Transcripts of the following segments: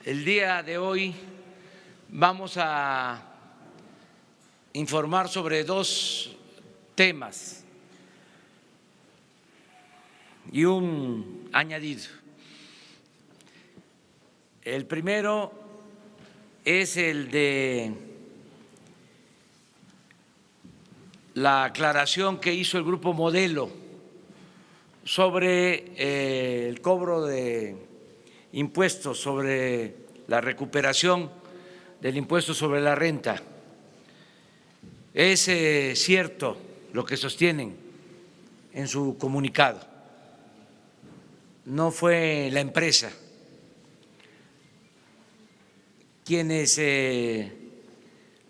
El día de hoy vamos a informar sobre dos temas y un añadido. El primero es el de la aclaración que hizo el Grupo Modelo sobre el cobro de impuestos, sobre la recuperación del impuesto sobre la renta. Es cierto lo que sostienen en su comunicado. No fue la empresa quienes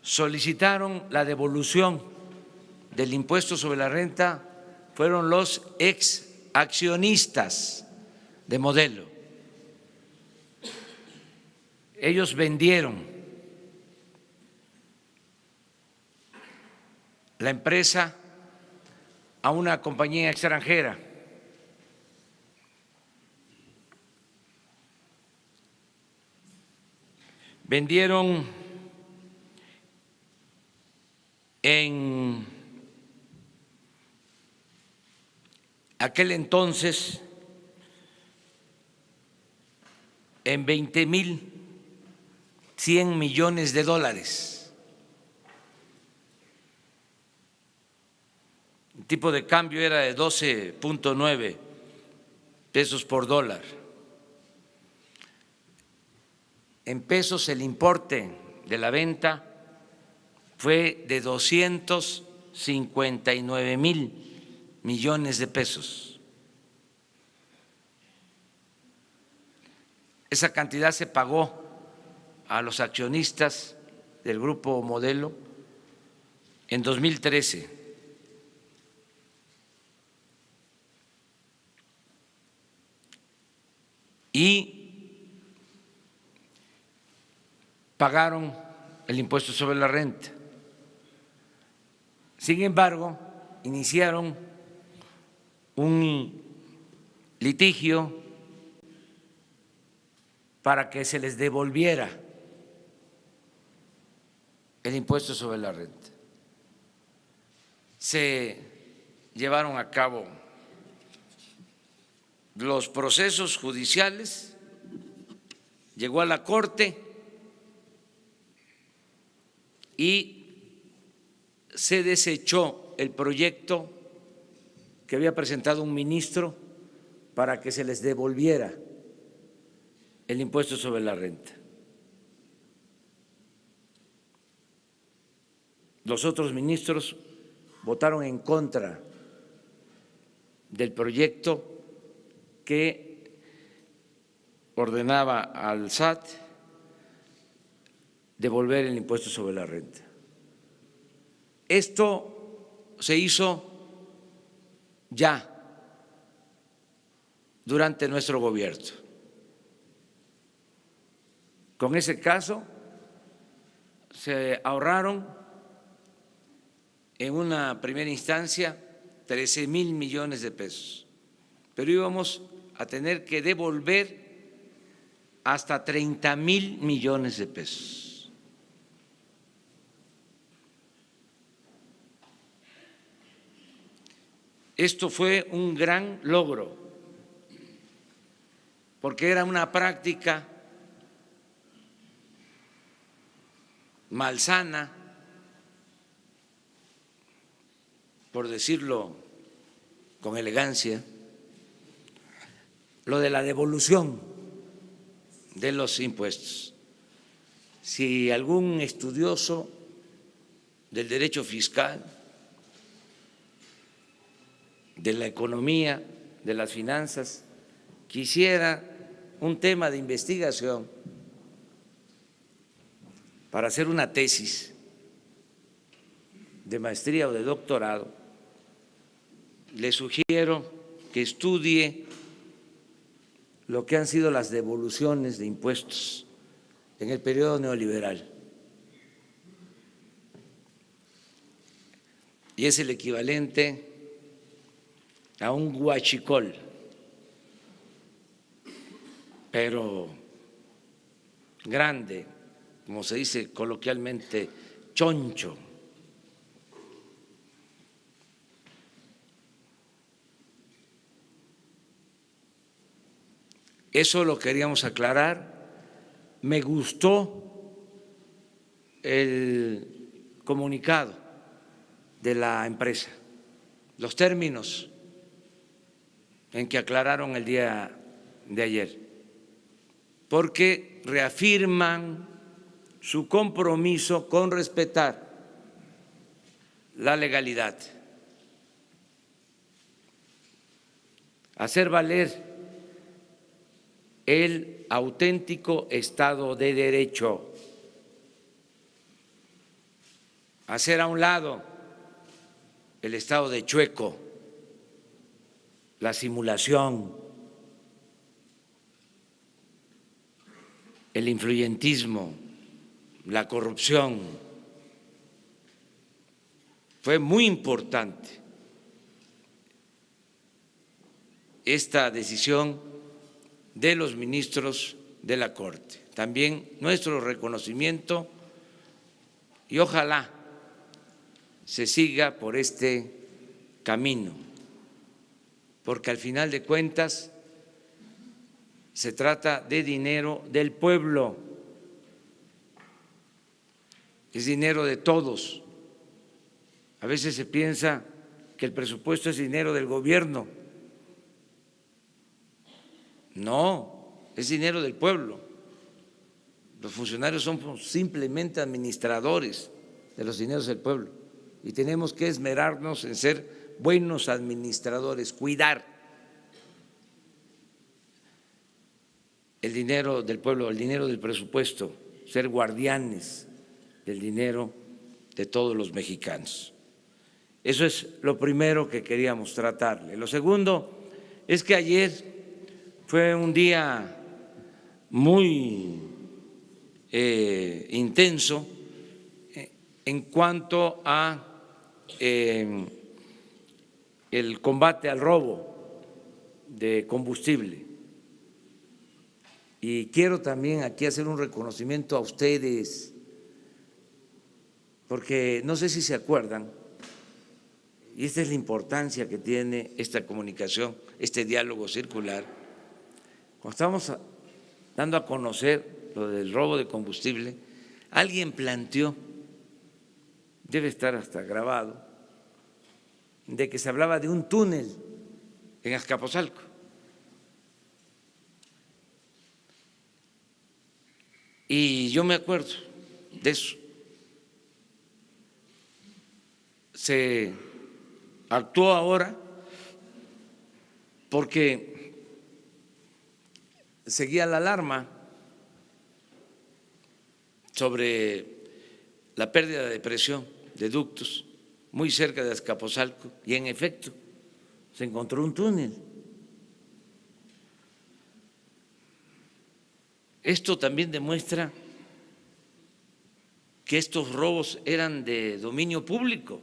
solicitaron la devolución del impuesto sobre la renta, fueron los ex accionistas de Modelo. Ellos vendieron la empresa a una compañía extranjera. Vendieron en aquel entonces en 20.100 millones de dólares. El tipo de cambio era de 12.9 pesos por dólar. En pesos el importe de la venta fue de 259.000 millones de pesos. Esa cantidad se pagó a los accionistas del Grupo Modelo en 2013. Y pagaron el impuesto sobre la renta. Sin embargo, iniciaron un litigio para que se les devolviera el impuesto sobre la renta. Se llevaron a cabo los procesos judiciales, llegó a la Corte y se desechó el proyecto que había presentado un ministro para que se les devolviera el impuesto sobre la renta. Los otros ministros votaron en contra del proyecto que ordenaba al SAT devolver el impuesto sobre la renta. Esto se hizo ya durante nuestro gobierno. Con ese caso se ahorraron en una primera instancia 13.000 millones de pesos, pero íbamos a tener que devolver hasta 30.000 millones de pesos. Esto fue un gran logro, porque era una práctica malsana, por decirlo con elegancia, lo de la devolución de los impuestos. Si algún estudioso del derecho fiscal, de la economía, de las finanzas, quisiera un tema de investigación para hacer una tesis de maestría o de doctorado, le sugiero que estudie lo que han sido las devoluciones de impuestos en el periodo neoliberal. Y es el equivalente a un huachicol, pero grande, como se dice coloquialmente, choncho. Eso lo queríamos aclarar. Me gustó el comunicado de la empresa, los términos en que aclararon el día de ayer, porque reafirman su compromiso con respetar la legalidad, hacer valer el auténtico Estado de Derecho, hacer a un lado el estado de chueco, la simulación, el influyentismo, la corrupción. Fue muy importante esta decisión de los ministros de la Corte. También nuestro reconocimiento y ojalá se siga por este camino, porque al final de cuentas se trata de dinero del pueblo, es dinero de todos. A veces se piensa que el presupuesto es dinero del gobierno. No, es dinero del pueblo. Los funcionarios son simplemente administradores de los dineros del pueblo y tenemos que esmerarnos en ser buenos administradores, cuidar el dinero del pueblo, el dinero del presupuesto, ser guardianes del dinero de todos los mexicanos. Eso es lo primero que queríamos tratarle. Lo segundo es que ayer fue un día muy intenso en cuanto a el combate al robo de combustible. Y quiero también aquí hacer un reconocimiento a ustedes, porque no sé si se acuerdan, y esta es la importancia que tiene esta comunicación, este diálogo circular. Cuando estamos dando a conocer lo del robo de combustible, alguien planteó, debe estar hasta grabado, de que se hablaba de un túnel en Azcapotzalco. Y yo me acuerdo de eso. Se actuó ahora porque seguía la alarma sobre la pérdida de presión de ductos muy cerca de Azcapotzalco y en efecto se encontró un túnel. Esto también demuestra que estos robos eran de dominio público.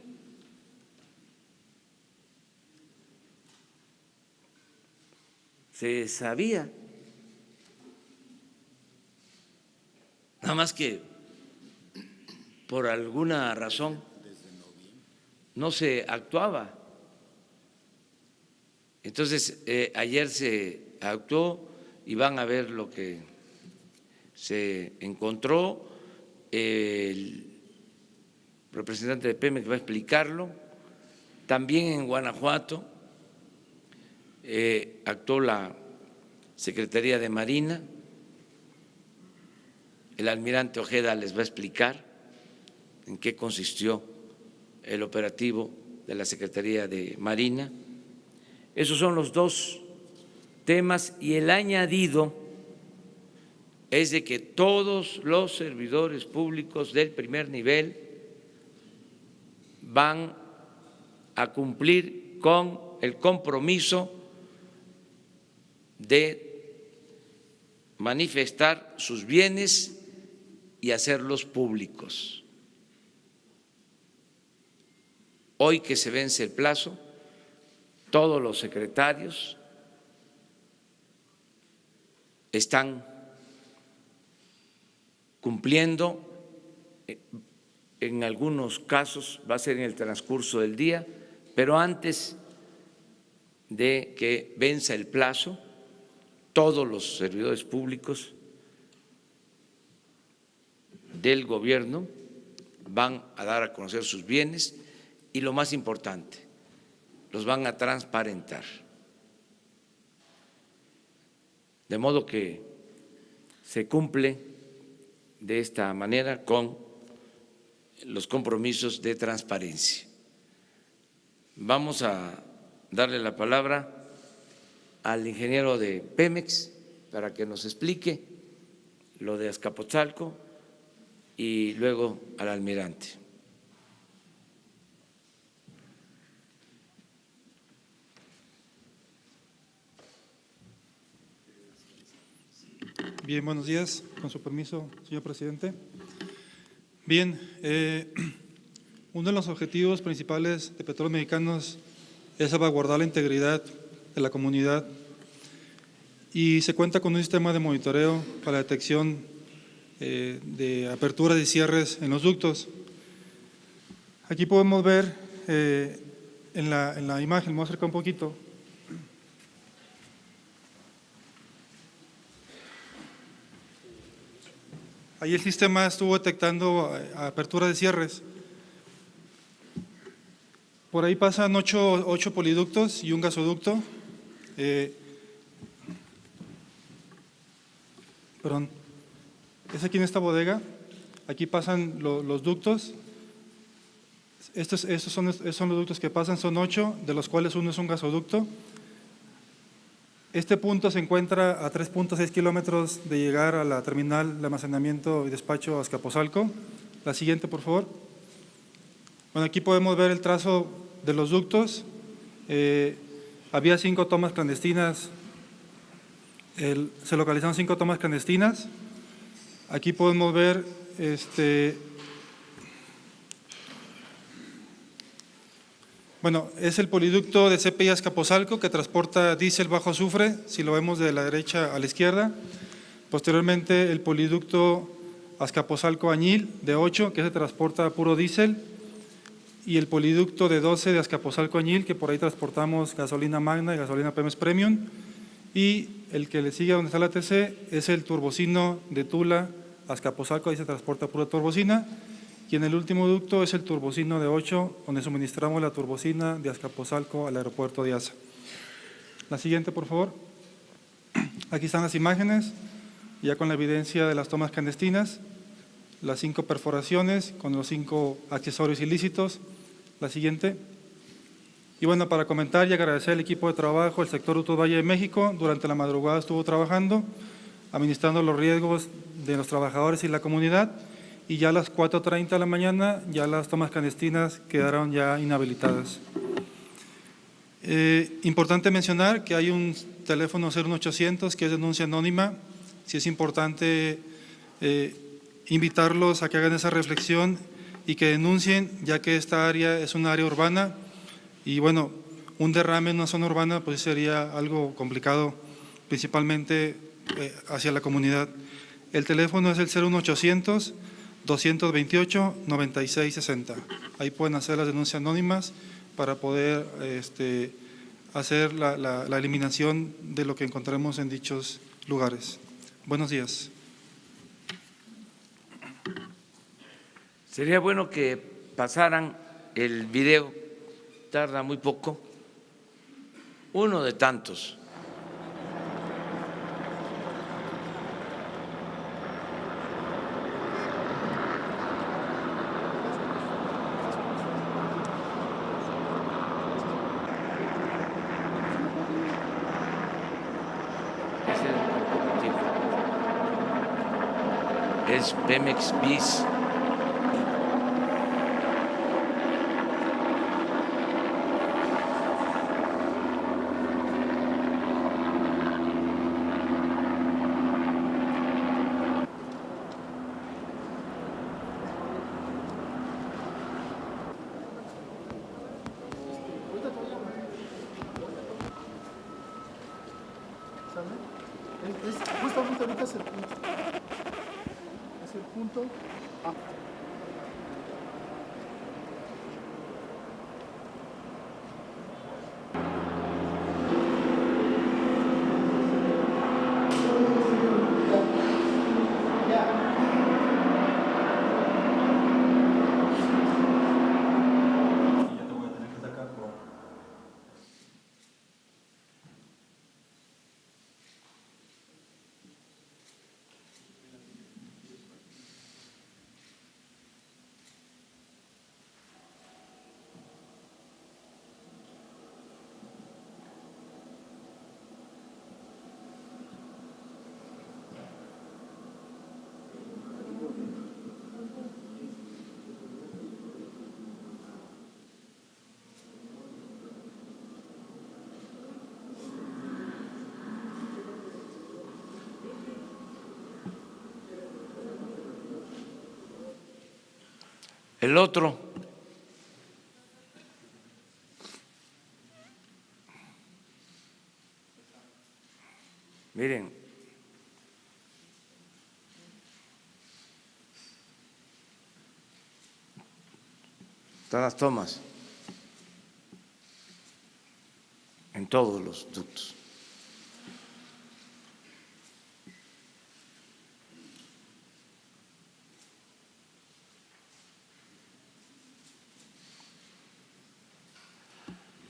Se sabía, nada más que por alguna razón no se actuaba. Entonces, ayer se actuó y van a ver lo que se encontró. El representante de Pemex va a explicarlo. También en Guanajuato actuó la Secretaría de Marina. El almirante Ojeda les va a explicar en qué consistió el operativo de la Secretaría de Marina. Esos son los dos temas y el añadido es de que todos los servidores públicos del primer nivel van a cumplir con el compromiso de manifestar sus bienes y hacerlos públicos. Hoy que se vence el plazo, todos los secretarios están cumpliendo. En algunos casos va a ser en el transcurso del día, pero antes de que venza el plazo, todos los servidores públicos del gobierno van a dar a conocer sus bienes y, lo más importante, los van a transparentar. De modo que se cumple de esta manera con los compromisos de transparencia. Vamos a darle la palabra al ingeniero de Pemex para que nos explique lo de Azcapotzalco y luego al almirante. Bien, buenos días. Con su permiso, señor presidente. Bien, uno de los objetivos principales de Petróleos Mexicanos es salvaguardar la integridad de la comunidad y se cuenta con un sistema de monitoreo para la detección de aperturas y cierres en los ductos. Aquí podemos ver en la imagen, me voy a acercar un poquito. Ahí el sistema estuvo detectando aperturas de cierres. Por ahí pasan 8 poliductos y un gasoducto. Perdón, es aquí en esta bodega. Aquí pasan los ductos. Estos son los ductos que pasan, son 8, de los cuales uno es un gasoducto. Este punto se encuentra a 3.6 kilómetros de llegar a la terminal de almacenamiento y despacho Azcapotzalco. La siguiente, por favor. Bueno, aquí podemos ver el trazo de los ductos. Había 5 tomas clandestinas. Se localizaron 5 tomas clandestinas. Aquí podemos ver bueno, es el poliducto de CPI Azcapotzalco que transporta diésel bajo azufre, si lo vemos de la derecha a la izquierda. Posteriormente el poliducto Azcapotzalco-Añil de 8, que se transporta puro diésel. Y el poliducto de 12 de Azcapotzalco-Añil, que por ahí transportamos gasolina magna y gasolina Pemex Premium. Y el que le sigue donde está la TC es el turbocino de Tula Azcapotzalco, ahí se transporta pura turbocina. Y en el último ducto es el turbocino de 8, donde suministramos la turbocina de Azcapotzalco al aeropuerto de ASA. La siguiente, por favor. Aquí están las imágenes, ya con la evidencia de las tomas clandestinas, las 5 perforaciones con los 5 accesorios ilícitos. La siguiente. Y bueno, para comentar y agradecer al equipo de trabajo, el sector Ductos Valle de México, durante la madrugada estuvo trabajando, administrando los riesgos de los trabajadores y la comunidad. Y ya a las 4:30 de la mañana ya las tomas clandestinas quedaron ya inhabilitadas. Importante mencionar que hay un teléfono 01800 que es denuncia anónima. Sí es importante invitarlos a que hagan esa reflexión y que denuncien, ya que esta área es un área urbana y bueno, un derrame en una zona urbana pues sería algo complicado, principalmente hacia la comunidad. El teléfono es el 01800 228-9660. Ahí pueden hacer las denuncias anónimas para poder hacer la eliminación de lo que encontremos en dichos lugares. Buenos días. Sería bueno que pasaran el video, tarda muy poco, uno de tantos. Es Pemex Bis. Justamente ahorita es el punto. puntos. El otro, miren, están las tomas en todos los ductos.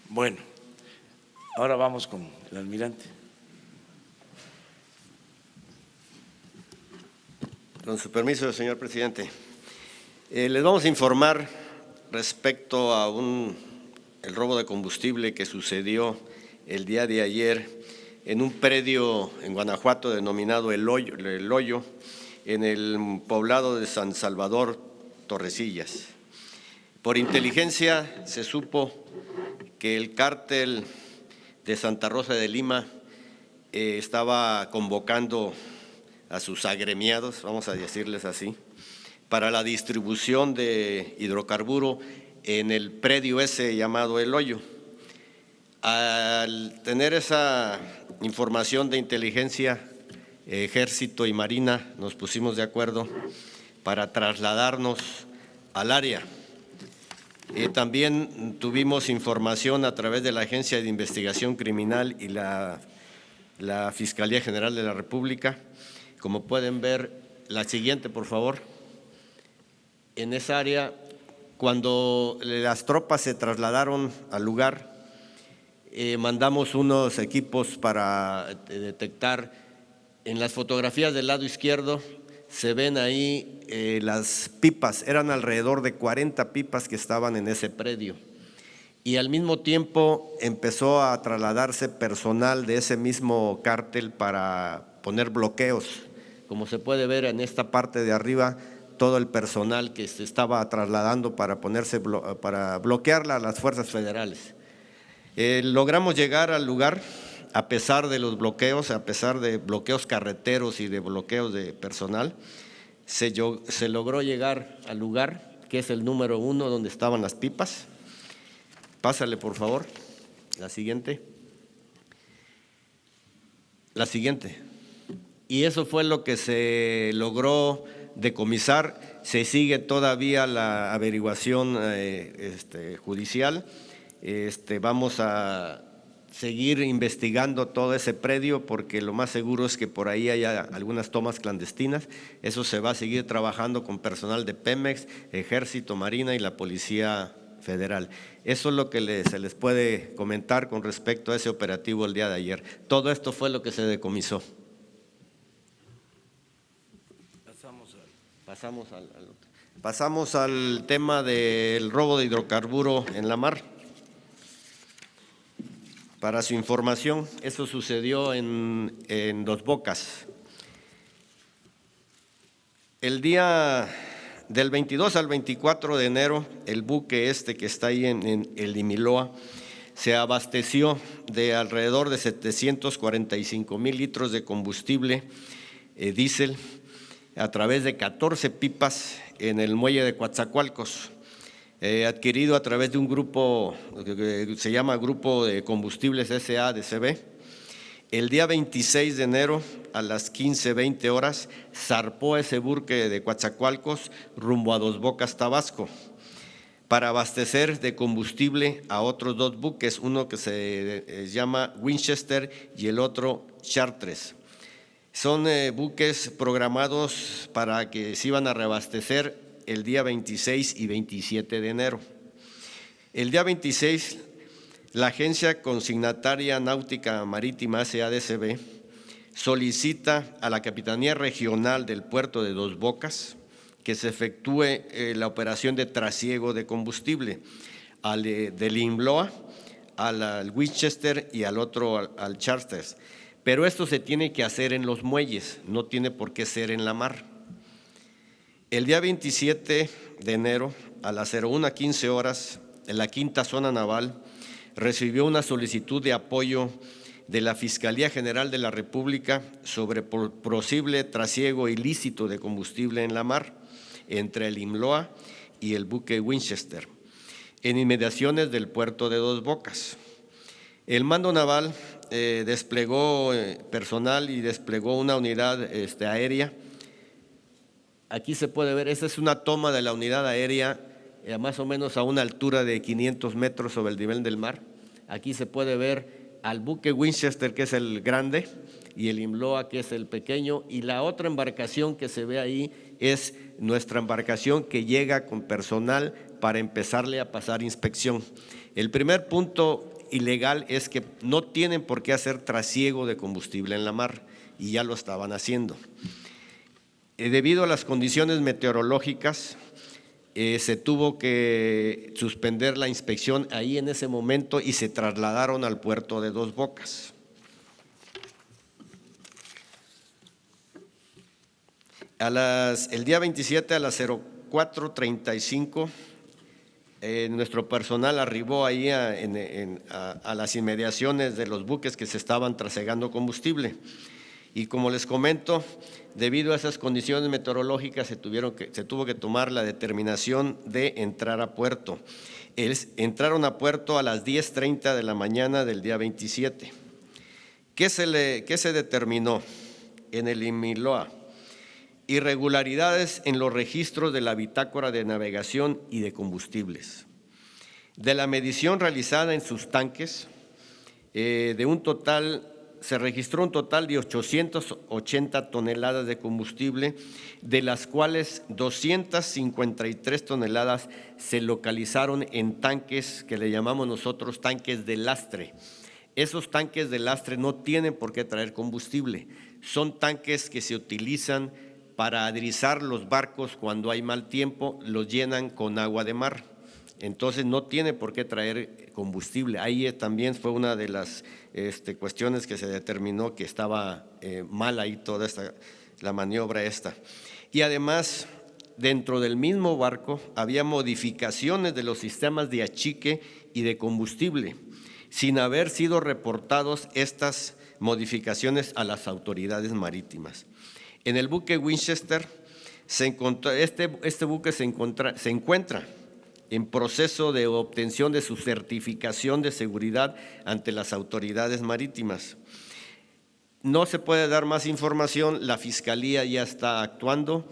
Bueno, ahora vamos con el almirante. Con su permiso, señor presidente. Les vamos a informar respecto a el robo de combustible que sucedió el día de ayer en un predio en Guanajuato denominado El Hoyo, en el poblado de San Salvador, Torrecillas. Por inteligencia se supo que el cártel de Santa Rosa de Lima estaba convocando a sus agremiados, vamos a decirles así, para la distribución de hidrocarburo en el predio ese llamado El Hoyo. Al tener esa información de inteligencia, Ejército y Marina nos pusimos de acuerdo para trasladarnos al área. También tuvimos información a través de la Agencia de Investigación Criminal y la Fiscalía General de la República. Como pueden ver, la siguiente, por favor. En esa área, cuando las tropas se trasladaron al lugar, mandamos unos equipos para detectar. En las fotografías del lado izquierdo se ven ahí las pipas, eran alrededor de 40 pipas que estaban en ese predio. Y al mismo tiempo empezó a trasladarse personal de ese mismo cártel para poner bloqueos. Como se puede ver en esta parte de arriba, todo el personal que se estaba trasladando para bloquear a las fuerzas federales. Logramos llegar al lugar a pesar de los bloqueos, a pesar de bloqueos carreteros y de bloqueos de personal. Se logró llegar al lugar, que es el número 1, donde estaban las pipas. Pásale, por favor, la siguiente. La siguiente. Y eso fue lo que se logró decomisar. Se sigue todavía la averiguación judicial. Vamos a seguir investigando todo ese predio porque lo más seguro es que por ahí haya algunas tomas clandestinas. Eso se va a seguir trabajando con personal de Pemex, Ejército, Marina y la Policía Federal. Eso es lo que se les puede comentar con respecto a ese operativo el día de ayer. Todo esto fue lo que se decomisó. Pasamos al tema del robo de hidrocarburo en la mar. Para su información, eso sucedió en Dos Bocas. El día del 22 al 24 de enero, el buque que está ahí en el Imiloa se abasteció de alrededor de 745,000 litros de combustible diésel a través de 14 pipas en el muelle de Coatzacoalcos, adquirido a través de un grupo que se llama Grupo de Combustibles S.A. de CB, El día 26 de enero a las 15:20 horas zarpó ese buque de Coatzacoalcos rumbo a Dos Bocas, Tabasco, para abastecer de combustible a otros 2 buques, uno que se llama Winchester y el otro Chartres. Son buques programados para que se iban a reabastecer el día 26 y 27 de enero. El día 26, la Agencia Consignataria Náutica Marítima SADCB solicita a la Capitanía Regional del Puerto de Dos Bocas que se efectúe la operación de trasiego de combustible del IMLOA al Winchester y al otro al Charters. Pero esto se tiene que hacer en los muelles, no tiene por qué ser en la mar. El día 27 de enero a las 01:15 horas, en la Quinta Zona Naval recibió una solicitud de apoyo de la Fiscalía General de la República sobre posible trasiego ilícito de combustible en la mar entre el IMLOA y el buque Winchester, en inmediaciones del puerto de Dos Bocas. El mando naval desplegó personal y desplegó una unidad aérea. Aquí se puede ver, esta es una toma de la unidad aérea más o menos a una altura de 500 metros sobre el nivel del mar. Aquí se puede ver al buque Winchester, que es el grande, y el IMLOA, que es el pequeño, y la otra embarcación que se ve ahí es nuestra embarcación que llega con personal para empezarle a pasar inspección. El primer punto ilegal es que no tienen por qué hacer trasiego de combustible en la mar, y ya lo estaban haciendo. Debido a las condiciones meteorológicas, se tuvo que suspender la inspección ahí en ese momento y se trasladaron al puerto de Dos Bocas. El día 27 a las 04:35, nuestro personal arribó ahí a las inmediaciones de los buques que se estaban trasegando combustible. Y como les comento, debido a esas condiciones meteorológicas se tuvo que tomar la determinación de entrar a puerto. Entraron a puerto a las 10:30 de la mañana del día 27. ¿Qué se determinó en el IMLOA? Irregularidades en los registros de la bitácora de navegación y de combustibles. De la medición realizada en sus tanques, se registró un total de 880 toneladas de combustible, de las cuales 253 toneladas se localizaron en tanques que le llamamos nosotros tanques de lastre. Esos tanques de lastre no tienen por qué traer combustible, son tanques que se utilizan para adrizar los barcos cuando hay mal tiempo, los llenan con agua de mar. Entonces no tiene por qué traer combustible. Ahí también fue una de las cuestiones que se determinó que estaba mal ahí toda la maniobra esta. Y además, dentro del mismo barco había modificaciones de los sistemas de achique y de combustible, sin haber sido reportados estas modificaciones a las autoridades marítimas. En el buque Winchester este buque se encuentra en proceso de obtención de su certificación de seguridad ante las autoridades marítimas. No se puede dar más información, la Fiscalía ya está actuando.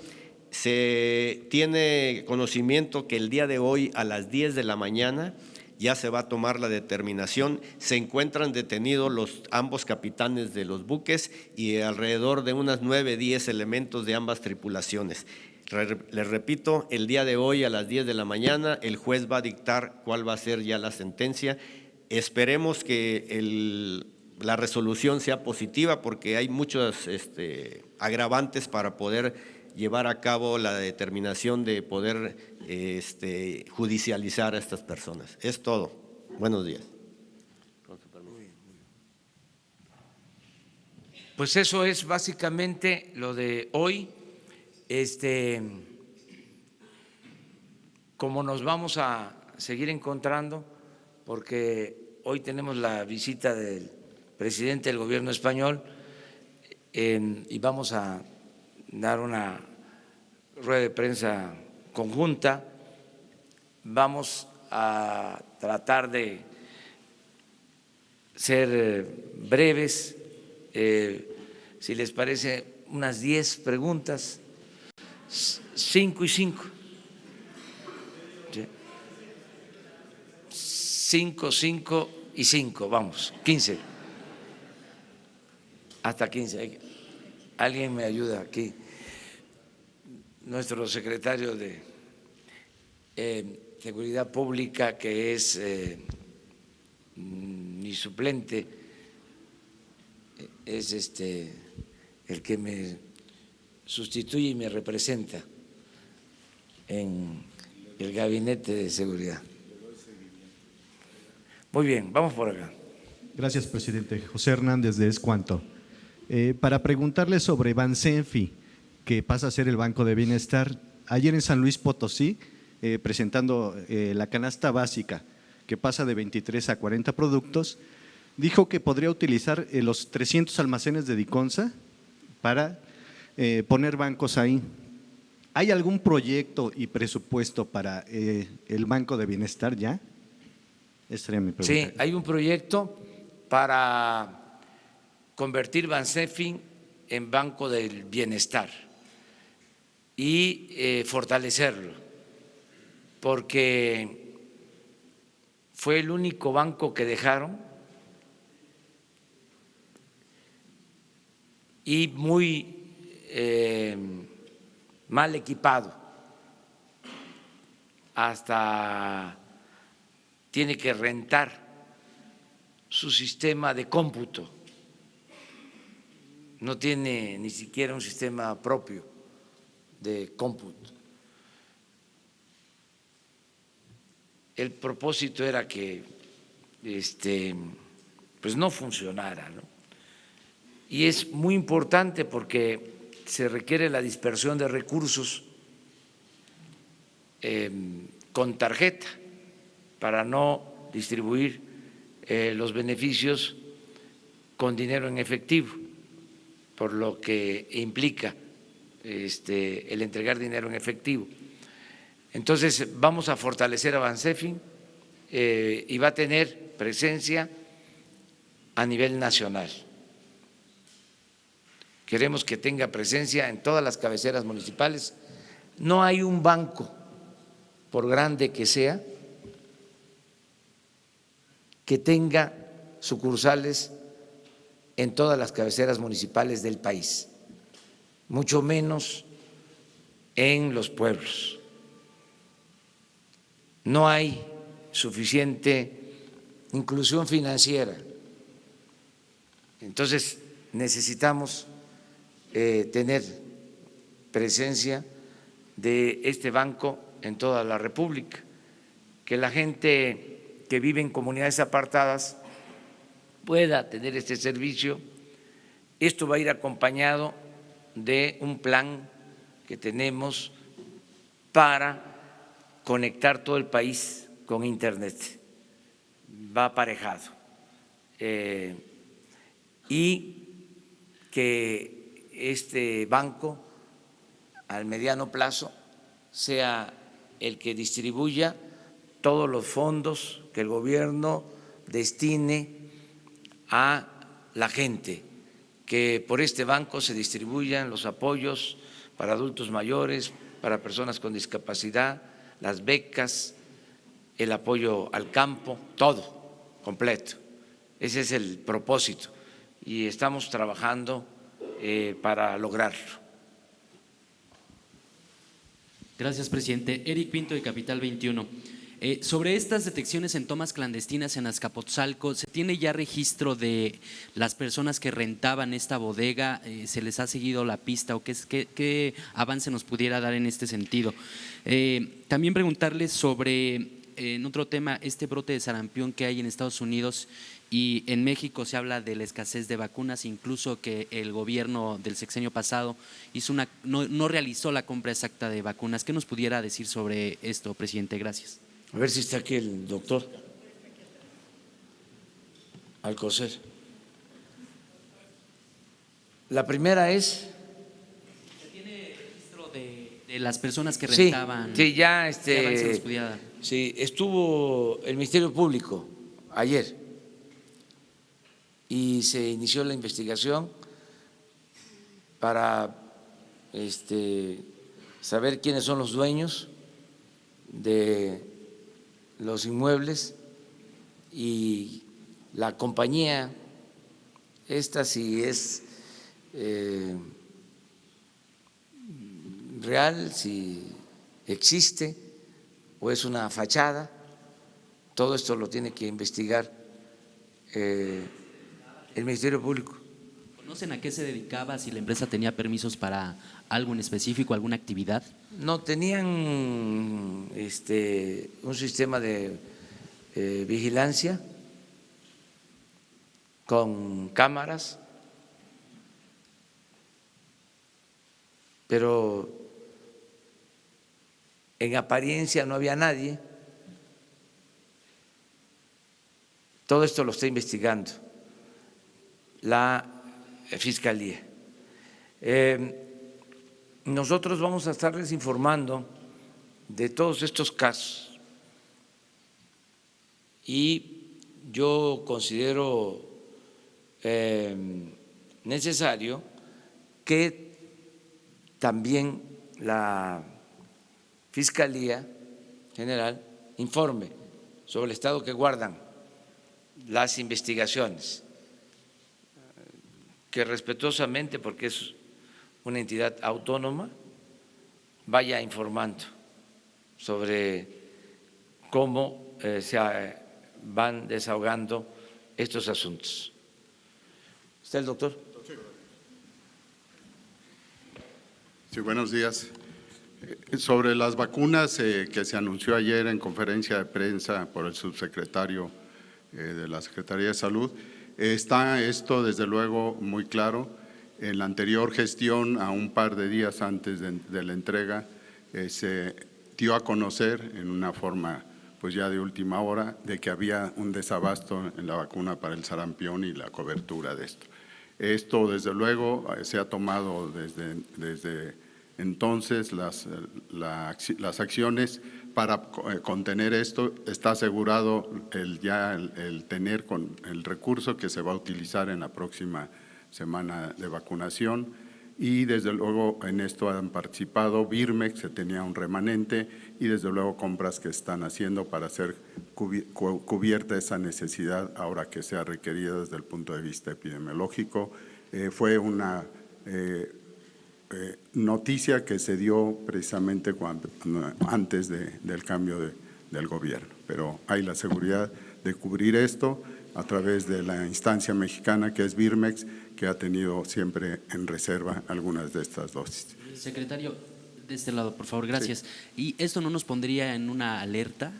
Se tiene conocimiento que el día de hoy a las 10 de la mañana ya se va a tomar la determinación. Se encuentran detenidos ambos capitanes de los buques y alrededor de unas 9-10 elementos de ambas tripulaciones. Les repito, el día de hoy a las 10 de la mañana el juez va a dictar cuál va a ser ya la sentencia. Esperemos que la resolución sea positiva porque hay muchos agravantes para poder llevar a cabo la determinación de poder judicializar a estas personas. Es todo. Buenos días. Pues eso es básicamente lo de hoy. Como nos vamos a seguir encontrando, porque hoy tenemos la visita del presidente del gobierno español y vamos a dar una rueda de prensa conjunta, vamos a tratar de ser breves si les parece, unas 10 preguntas, 5 y 5. 5, 5 y 5, vamos, 15. Hasta 15. Alguien me ayuda aquí. Nuestro secretario de Seguridad Pública, que es mi suplente, es el que me sustituye y me representa en el Gabinete de Seguridad. Muy bien, vamos por acá. Gracias, presidente. José Hernández de Es Cuanto. Para preguntarle sobre Bansefi, que pasa a ser el Banco de Bienestar. Ayer en San Luis Potosí, presentando la canasta básica, que pasa de 23 a 40 productos, dijo que podría utilizar los 300 almacenes de Diconsa para poner bancos ahí. ¿Hay algún proyecto y presupuesto para el Banco de Bienestar ya? Esa sería mi pregunta. Sí, hay un proyecto para convertir Bansefi en Banco del Bienestar y fortalecerlo, porque fue el único banco que dejaron y muy mal equipado, hasta tiene que rentar su sistema de cómputo, no tiene ni siquiera un sistema propio de cómputo. El propósito era que pues no funcionara, ¿no? Y es muy importante porque se requiere la dispersión de recursos con tarjeta para no distribuir los beneficios con dinero en efectivo, por lo que implica el entregar dinero en efectivo. Entonces vamos a fortalecer a Bansefi y va a tener presencia a nivel nacional. Queremos que tenga presencia en todas las cabeceras municipales. No hay un banco, por grande que sea, que tenga sucursales en todas las cabeceras municipales del país, mucho menos en los pueblos. No hay suficiente inclusión financiera. Entonces necesitamos tener presencia de este banco en toda la República, que la gente que vive en comunidades apartadas pueda tener este servicio. Esto va a ir acompañado de un plan que tenemos para conectar todo el país con Internet, va aparejado, y que este banco al mediano plazo sea el que distribuya todos los fondos que el gobierno destine a la gente, que por este banco se distribuyan los apoyos para adultos mayores, para personas con discapacidad, las becas, el apoyo al campo, todo completo. Ese es el propósito y estamos trabajando para lograrlo. Gracias, presidente. Eric Pinto, de Capital 21. Sobre estas detecciones en tomas clandestinas en Azcapotzalco, ¿se tiene ya registro de las personas que rentaban esta bodega? ¿Se les ha seguido la pista o qué avance nos pudiera dar en este sentido? También preguntarles sobre, en otro tema, este brote de sarampión que hay en Estados Unidos y en México se habla de la escasez de vacunas, incluso que el gobierno del sexenio pasado no realizó la compra exacta de vacunas. ¿Qué nos pudiera decir sobre esto, presidente? Gracias. A ver si está aquí el doctor Alcocer. La primera es… ¿Se tiene registro de las personas que Sí, rentaban? sí, ya ¿Qué avance nos pudiera dar? sí, estuvo el Ministerio Público ayer y se inició la investigación para saber quiénes son los dueños de los inmuebles y la compañía, esta si es real, si existe o es una fachada. Todo esto lo tiene que investigar el Ministerio Público. ¿Conocen a qué se dedicaba, si la empresa tenía permisos para algo en específico, alguna actividad? No tenían un sistema de vigilancia con cámaras, pero en apariencia no había nadie. Todo esto lo está investigando la Fiscalía. Nosotros vamos a estarles informando de todos estos casos y yo considero necesario que también la Fiscalía General informe sobre el estado que guardan las investigaciones, que respetuosamente, porque es una entidad autónoma, vaya informando sobre cómo se van desahogando estos asuntos. ¿Está el doctor? Sí, buenos días. Sobre las vacunas que se anunció ayer en conferencia de prensa por el subsecretario de la Secretaría de Salud, está esto desde luego muy claro. En la anterior gestión, a un par de días antes de la entrega, se dio a conocer en una forma pues ya de última hora de que había un desabasto en la vacuna para el sarampión y la cobertura de esto. Esto desde luego se ha tomado desde entonces las acciones para contener esto. Está asegurado el tener el recurso que se va a utilizar en la próxima semana de vacunación y desde luego en esto han participado Birmex, se tenía un remanente y desde luego compras que están haciendo para hacer cubierta esa necesidad ahora que sea requerida desde el punto de vista epidemiológico. Fue una noticia que se dio precisamente antes del cambio del gobierno, pero hay la seguridad de cubrir esto a través de la instancia mexicana que es Birmex, que ha tenido siempre en reserva algunas de estas dosis. Secretario, de este lado, por favor, gracias. Sí. ¿Y esto no nos pondría en una alerta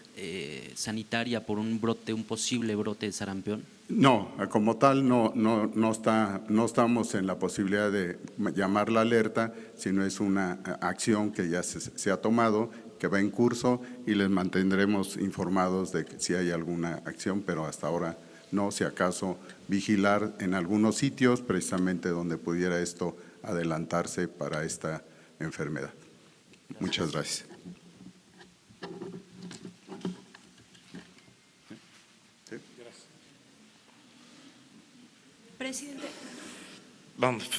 sanitaria por un posible brote de sarampión? No, como tal no estamos en la posibilidad de llamar la alerta, sino es una acción que ya se ha tomado, que va en curso y les mantendremos informados de que si hay alguna acción, pero hasta ahora no, si acaso vigilar en algunos sitios precisamente donde pudiera esto adelantarse para esta enfermedad. Muchas gracias. Presidente. Vamos.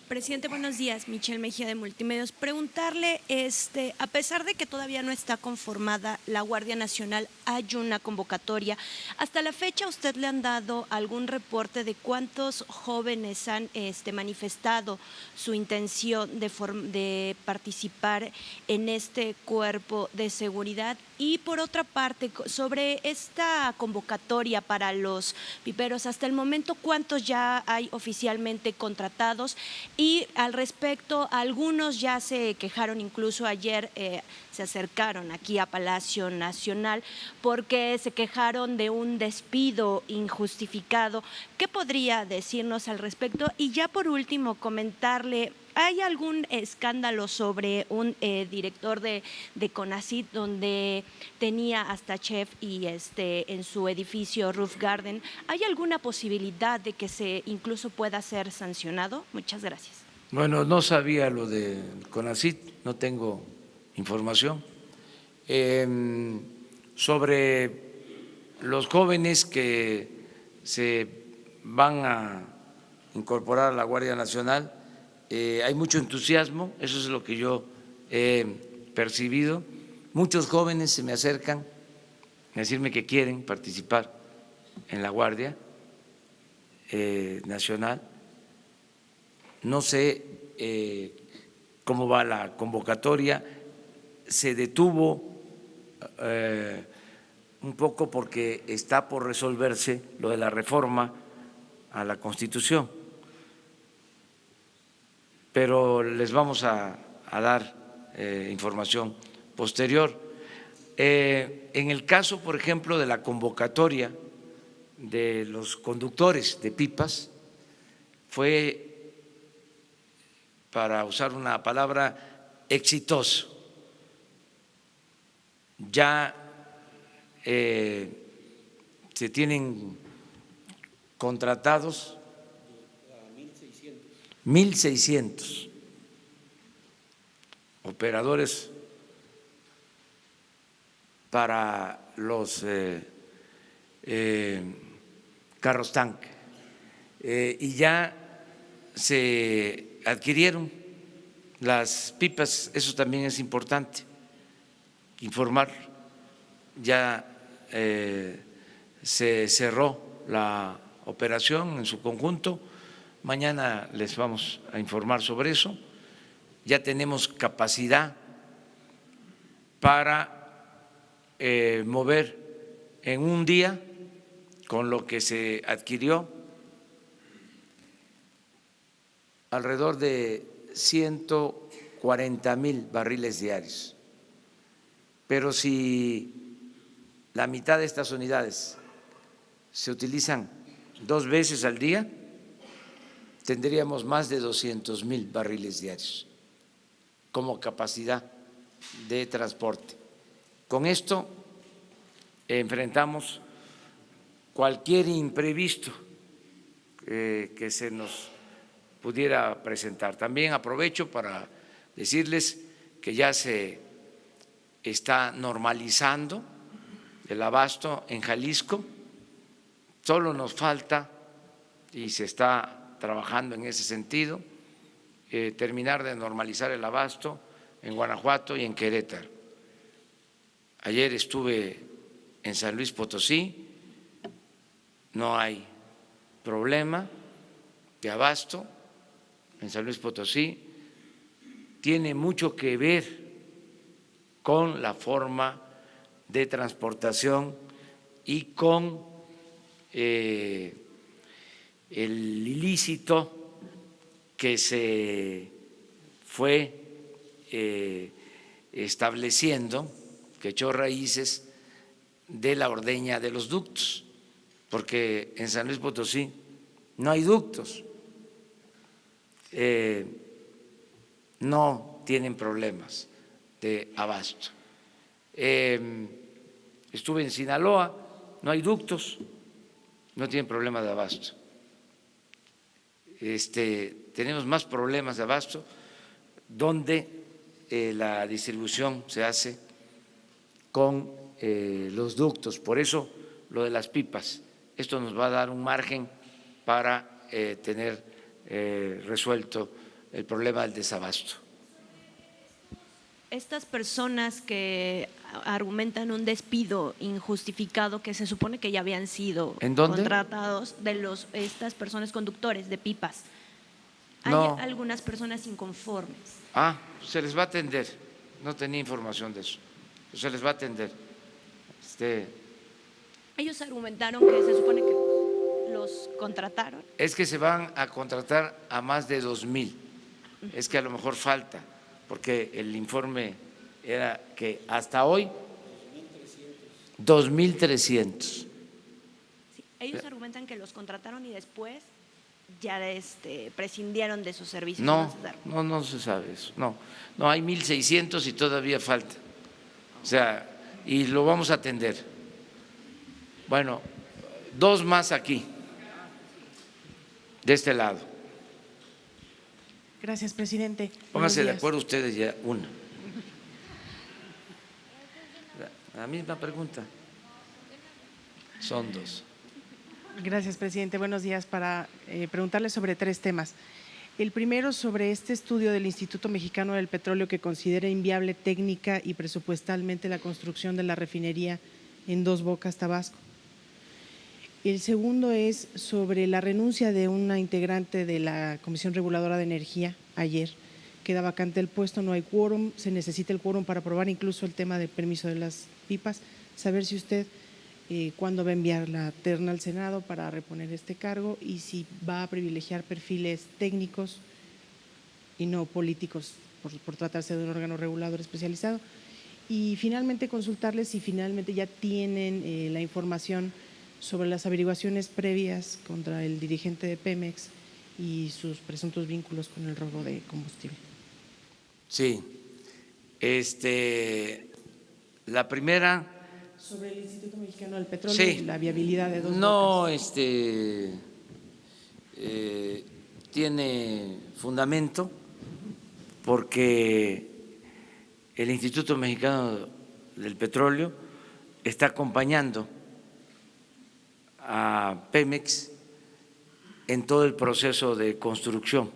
Presidente, buenos días. Michelle Mejía de Multimedios. Preguntarle, a pesar de que todavía no está conformada la Guardia Nacional, hay una convocatoria. ¿Hasta la fecha usted le han dado algún reporte de cuántos jóvenes han manifestado su intención de participar en este cuerpo de seguridad? Y por otra parte, sobre esta convocatoria para los piperos, hasta el momento, ¿cuántos ya hay oficialmente contratados? Y al respecto, algunos ya se quejaron, incluso ayer se acercaron aquí a Palacio Nacional porque se quejaron de un despido injustificado. ¿Qué podría decirnos al respecto? Y ya por último, comentarle, ¿hay algún escándalo sobre un director de CONACYT donde tenía hasta chef y en su edificio Roof Garden? ¿Hay alguna posibilidad de que se incluso pueda ser sancionado? Muchas gracias. Bueno, no sabía lo de CONACYT, no tengo información. Sobre los jóvenes que se van a incorporar a la Guardia Nacional. Hay mucho entusiasmo, eso es lo que yo he percibido. Muchos jóvenes se me acercan a decirme que quieren participar en la Guardia Nacional. No sé cómo va la convocatoria, se detuvo un poco porque está por resolverse lo de la reforma a la Constitución, pero les vamos a dar información posterior. En el caso, por ejemplo, de la convocatoria de los conductores de pipas, fue, para usar una palabra, exitoso. Ya se tienen contratados 1.600 operadores para los carros tanque, y ya se adquirieron las pipas. Eso también es importante informar. Ya se cerró la operación en su conjunto. Mañana les vamos a informar sobre eso. Ya tenemos capacidad para mover en un día, con lo que se adquirió, alrededor de 140,000 barriles diarios. Pero si la mitad de estas unidades se utilizan 2 veces al día, tendríamos más de 200,000 barriles diarios como capacidad de transporte. Con esto enfrentamos cualquier imprevisto que se nos pudiera presentar. También aprovecho para decirles que ya se está normalizando el abasto en Jalisco. Solo nos falta, y se está trabajando en ese sentido, terminar de normalizar el abasto en Guanajuato y en Querétaro. Ayer estuve en San Luis Potosí, no hay problema de abasto en San Luis Potosí. Tiene mucho que ver con la forma de transportación y con el ilícito que se fue estableciendo, que echó raíces de la ordeña de los ductos, porque en San Luis Potosí no hay ductos, no tienen problemas de abasto. Estuve en Sinaloa, no hay ductos, no tienen problema de abasto. Tenemos más problemas de abasto donde la distribución se hace con los ductos. Por eso lo de las pipas, esto nos va a dar un margen para tener resuelto el problema del desabasto. Estas personas que argumentan un despido injustificado, que se supone que ya habían sido contratados, estas personas conductores de pipas, hay algunas personas inconformes. Se les va a atender, no tenía información de eso, se les va a atender. Ellos argumentaron que se supone que los contrataron. Es que se van a contratar a más de 2,000, es que a lo mejor falta, porque el informe era que hasta hoy 2,300. Sí, ellos argumentan que los contrataron y después ya prescindieron de sus servicios. No se sabe eso. No, hay 1,600 y todavía falta. O sea, y lo vamos a atender. Bueno, 2 más aquí, de este lado. Gracias, presidente. Pónganse de acuerdo ustedes ya, una. La misma pregunta. Son 2. Gracias, presidente. Buenos días. Para preguntarle sobre 3 temas. El primero, sobre este estudio del Instituto Mexicano del Petróleo que considera inviable técnica y presupuestalmente la construcción de la refinería en Dos Bocas, Tabasco. El segundo es sobre la renuncia de una integrante de la Comisión Reguladora de Energía ayer. Queda vacante el puesto, no hay quórum, se necesita el quórum para aprobar incluso el tema del permiso de las pipas. Saber si usted cuándo va a enviar la terna al Senado para reponer este cargo y si va a privilegiar perfiles técnicos y no políticos por tratarse de un órgano regulador especializado. Y finalmente consultarles si finalmente ya tienen la información sobre las averiguaciones previas contra el dirigente de Pemex y sus presuntos vínculos con el robo de combustible. Sí, la primera… Sobre el Instituto Mexicano del Petróleo Sí. y la viabilidad de Dos No, Bocas. tiene fundamento porque el Instituto Mexicano del Petróleo está acompañando a Pemex en todo el proceso de construcción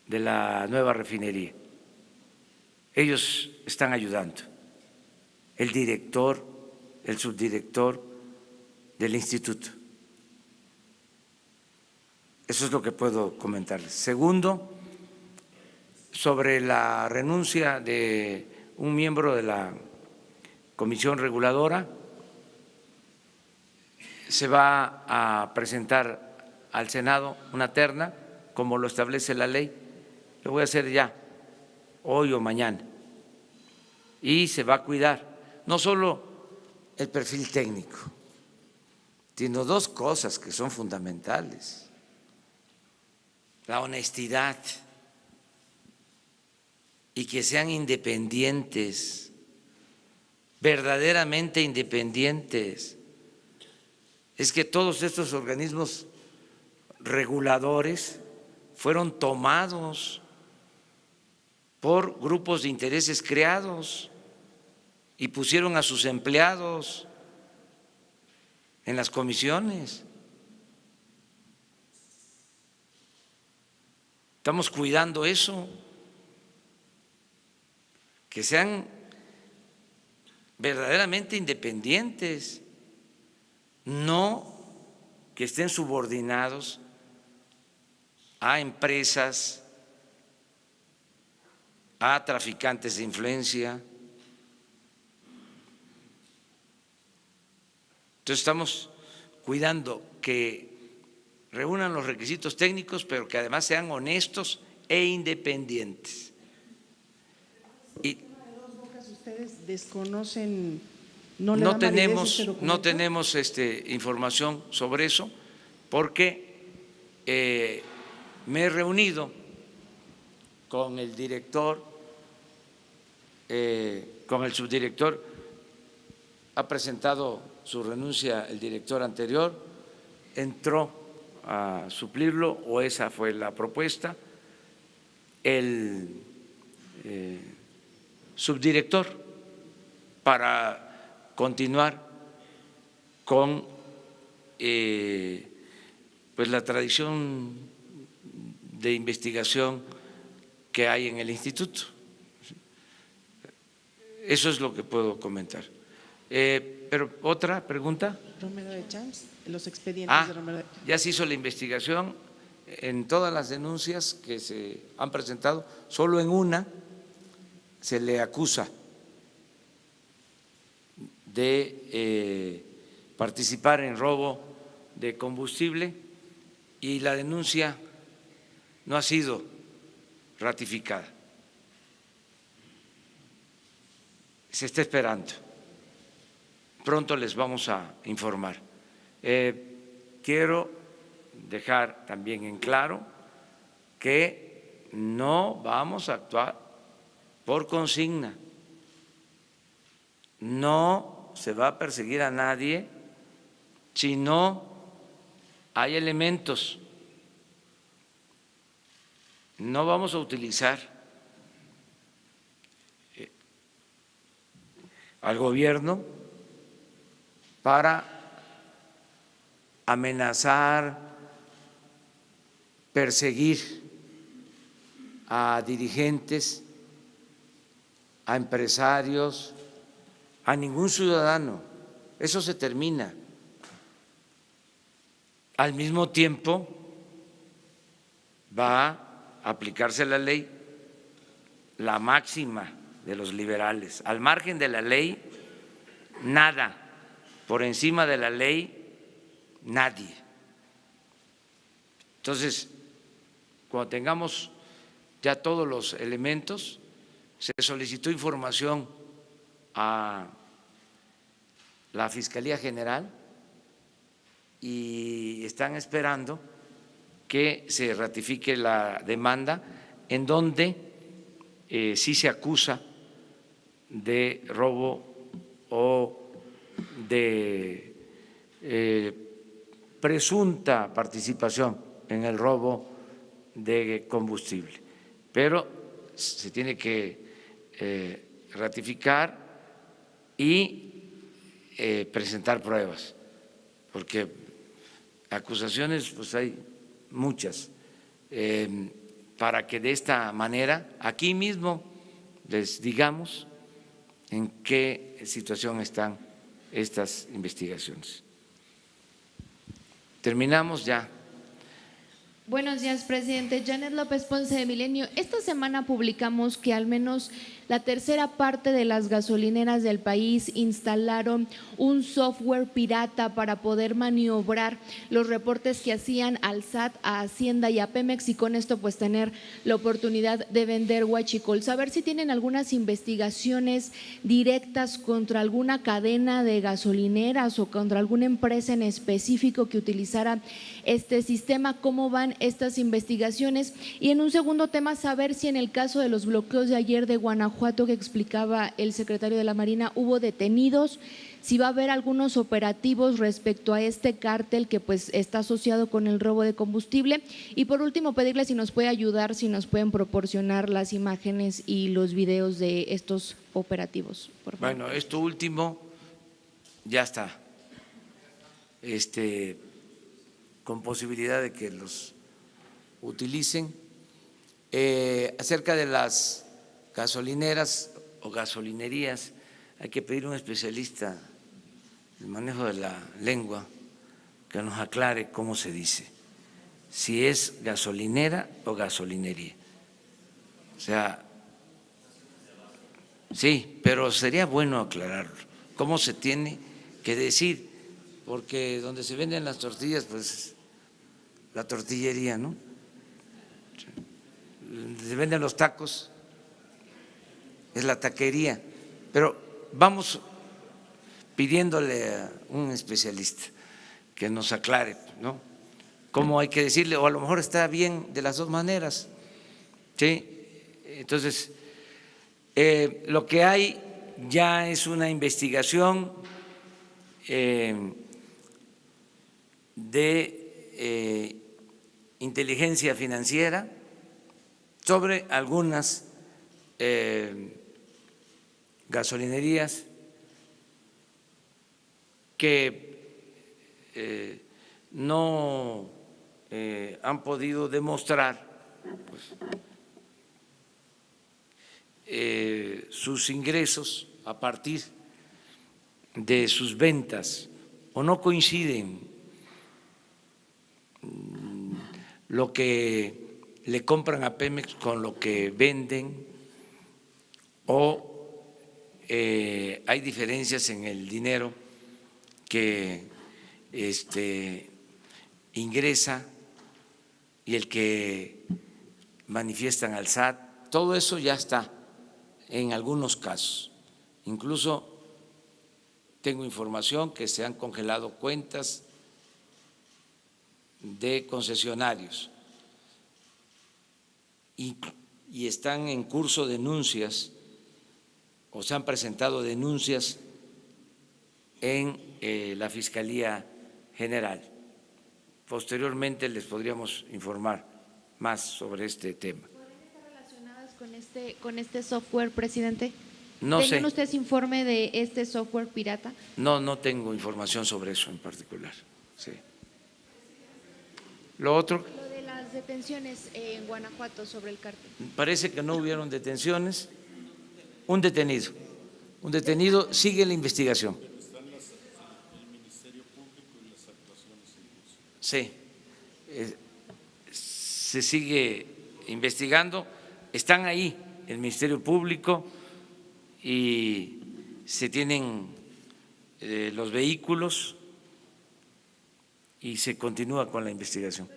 de la nueva refinería. Ellos están ayudando. El director, el subdirector del instituto. Eso es lo que puedo comentarles. Segundo, sobre la renuncia de un miembro de la Comisión Reguladora, se va a presentar al Senado una terna, como lo establece la ley. Lo voy a hacer ya, hoy o mañana. Y se va a cuidar no solo el perfil técnico, sino 2 cosas que son fundamentales: la honestidad y que sean independientes, verdaderamente independientes. Es que todos estos organismos reguladores fueron tomados por grupos de intereses creados y pusieron a sus empleados en las comisiones. Estamos cuidando eso, que sean verdaderamente independientes, no que estén subordinados a empresas, a traficantes de influencia. Entonces estamos cuidando que reúnan los requisitos técnicos, pero que además sean honestos e independientes. Y ¿Ustedes desconocen, no le dan validez a este documento? no tenemos información sobre eso, porque me he reunido con el director, con el subdirector. Ha presentado su renuncia el director anterior, entró a suplirlo, o esa fue la propuesta. El subdirector, para continuar con pues la tradición de investigación que hay en el instituto. Eso es lo que puedo comentar. Pero otra pregunta. Romero de Champs, los expedientes de Romero de… Ya se hizo la investigación en todas las denuncias que se han presentado, solo en una se le acusa de participar en robo de combustible y la denuncia no ha sido ratificada. Se está esperando. Pronto les vamos a informar. Quiero dejar también en claro que no vamos a actuar por consigna. No se va a perseguir a nadie si no hay elementos. No vamos a utilizar al gobierno para amenazar, perseguir a dirigentes, a empresarios, a ningún ciudadano. Eso se termina. Al mismo tiempo va a aplicarse la ley, la máxima de los liberales. Al margen de la ley, nada. Por encima de la ley, nadie. Entonces, cuando tengamos ya todos los elementos, se solicitó información a la Fiscalía General y están esperando que se ratifique la demanda en donde sí se acusa de robo o de presunta participación en el robo de combustible, pero se tiene que ratificar y presentar pruebas, porque acusaciones pues hay muchas, para que de esta manera aquí mismo les digamos en qué situación están estas investigaciones. Terminamos ya. Buenos días, presidente. Janet López Ponce de Milenio. Esta semana publicamos que al menos la tercera parte de las gasolineras del país instalaron un software pirata para poder maniobrar los reportes que hacían al SAT, a Hacienda y a Pemex, y con esto pues tener la oportunidad de vender huachicol. Saber si tienen algunas investigaciones directas contra alguna cadena de gasolineras o contra alguna empresa en específico que utilizara este sistema, cómo van estas investigaciones. Y en un segundo tema, saber si en el caso de los bloqueos de ayer de Guanajuato que explicaba el secretario de la Marina, hubo detenidos, si va a haber algunos operativos respecto a este cártel que pues está asociado con el robo de combustible. Y por último, pedirle si nos puede ayudar, si nos pueden proporcionar las imágenes y los videos de estos operativos, por favor. Bueno, esto último ya está, con posibilidad de que los utilicen. Acerca de las gasolineras o gasolinerías, hay que pedir a un especialista del manejo de la lengua que nos aclare cómo se dice, si es gasolinera o gasolinería. O sea, sí, pero sería bueno aclararlo, cómo se tiene que decir, porque donde se venden las tortillas, pues la tortillería, ¿no? Se venden los tacos, es la taquería, pero vamos pidiéndole a un especialista que nos aclare, ¿no?, cómo hay que decirle, o a lo mejor está bien de las dos maneras, ¿sí? Entonces, lo que hay ya es una investigación de inteligencia financiera sobre algunas gasolinerías que no han podido demostrar sus ingresos a partir de sus ventas, o no coinciden lo que le compran a Pemex con lo que venden, o hay diferencias en el dinero que ingresa y el que manifiestan al SAT. Todo eso ya está en algunos casos. Incluso tengo información que se han congelado cuentas de concesionarios y están en curso denuncias, o se han presentado denuncias en la Fiscalía General. Posteriormente les podríamos informar más sobre este tema. ¿Podrían estar relacionadas con este software, presidente? No sé. ¿Tienen ustedes informe de este software pirata? No tengo información sobre eso en particular. Sí. Lo otro, Lo de las detenciones en Guanajuato sobre el cártel. parece que no hubieron detenciones. Un detenido, sigue la investigación. Sí, se sigue investigando, están ahí el Ministerio Público y se tienen los vehículos y se continúa con la investigación.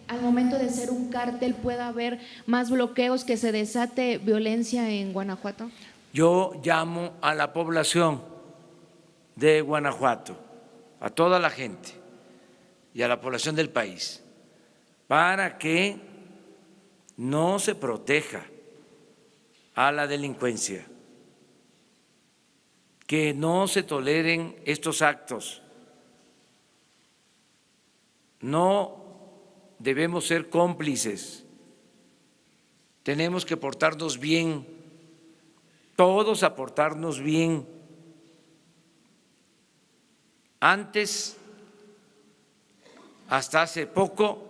Al momento de ser un cártel pueda haber más bloqueos, que se desate violencia en Guanajuato. Yo llamo a la población de Guanajuato, a toda la gente y a la población del país, para que no se proteja a la delincuencia, que no se toleren estos actos. No debemos ser cómplices, tenemos que portarnos bien, todos a portarnos bien. Antes, hasta hace poco,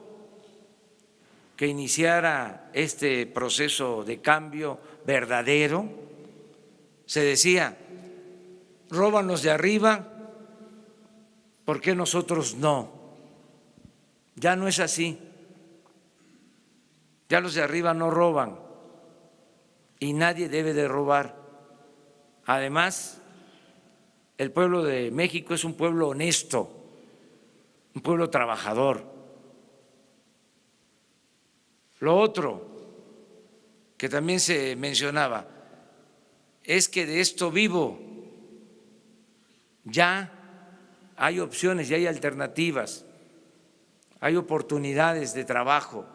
que iniciara este proceso de cambio verdadero, se decía, róbanos los de arriba, ¿por qué nosotros no? Ya no es así, ya los de arriba no roban y nadie debe de robar. Además, el pueblo de México es un pueblo honesto, un pueblo trabajador. Lo otro que también se mencionaba es que de esto vivo, ya hay opciones, ya hay alternativas, hay oportunidades de trabajo.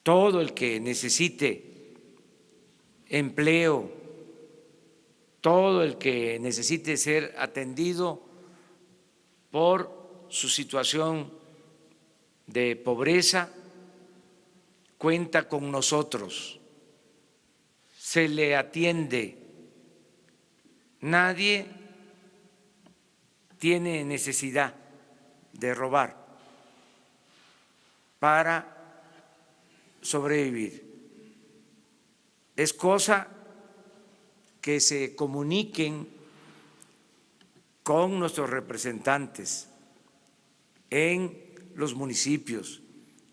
Todo el que necesite empleo, todo el que necesite ser atendido por su situación de pobreza, cuenta con nosotros, se le atiende. Nadie tiene necesidad de robar para sobrevivir. Es cosa que se comuniquen con nuestros representantes en los municipios,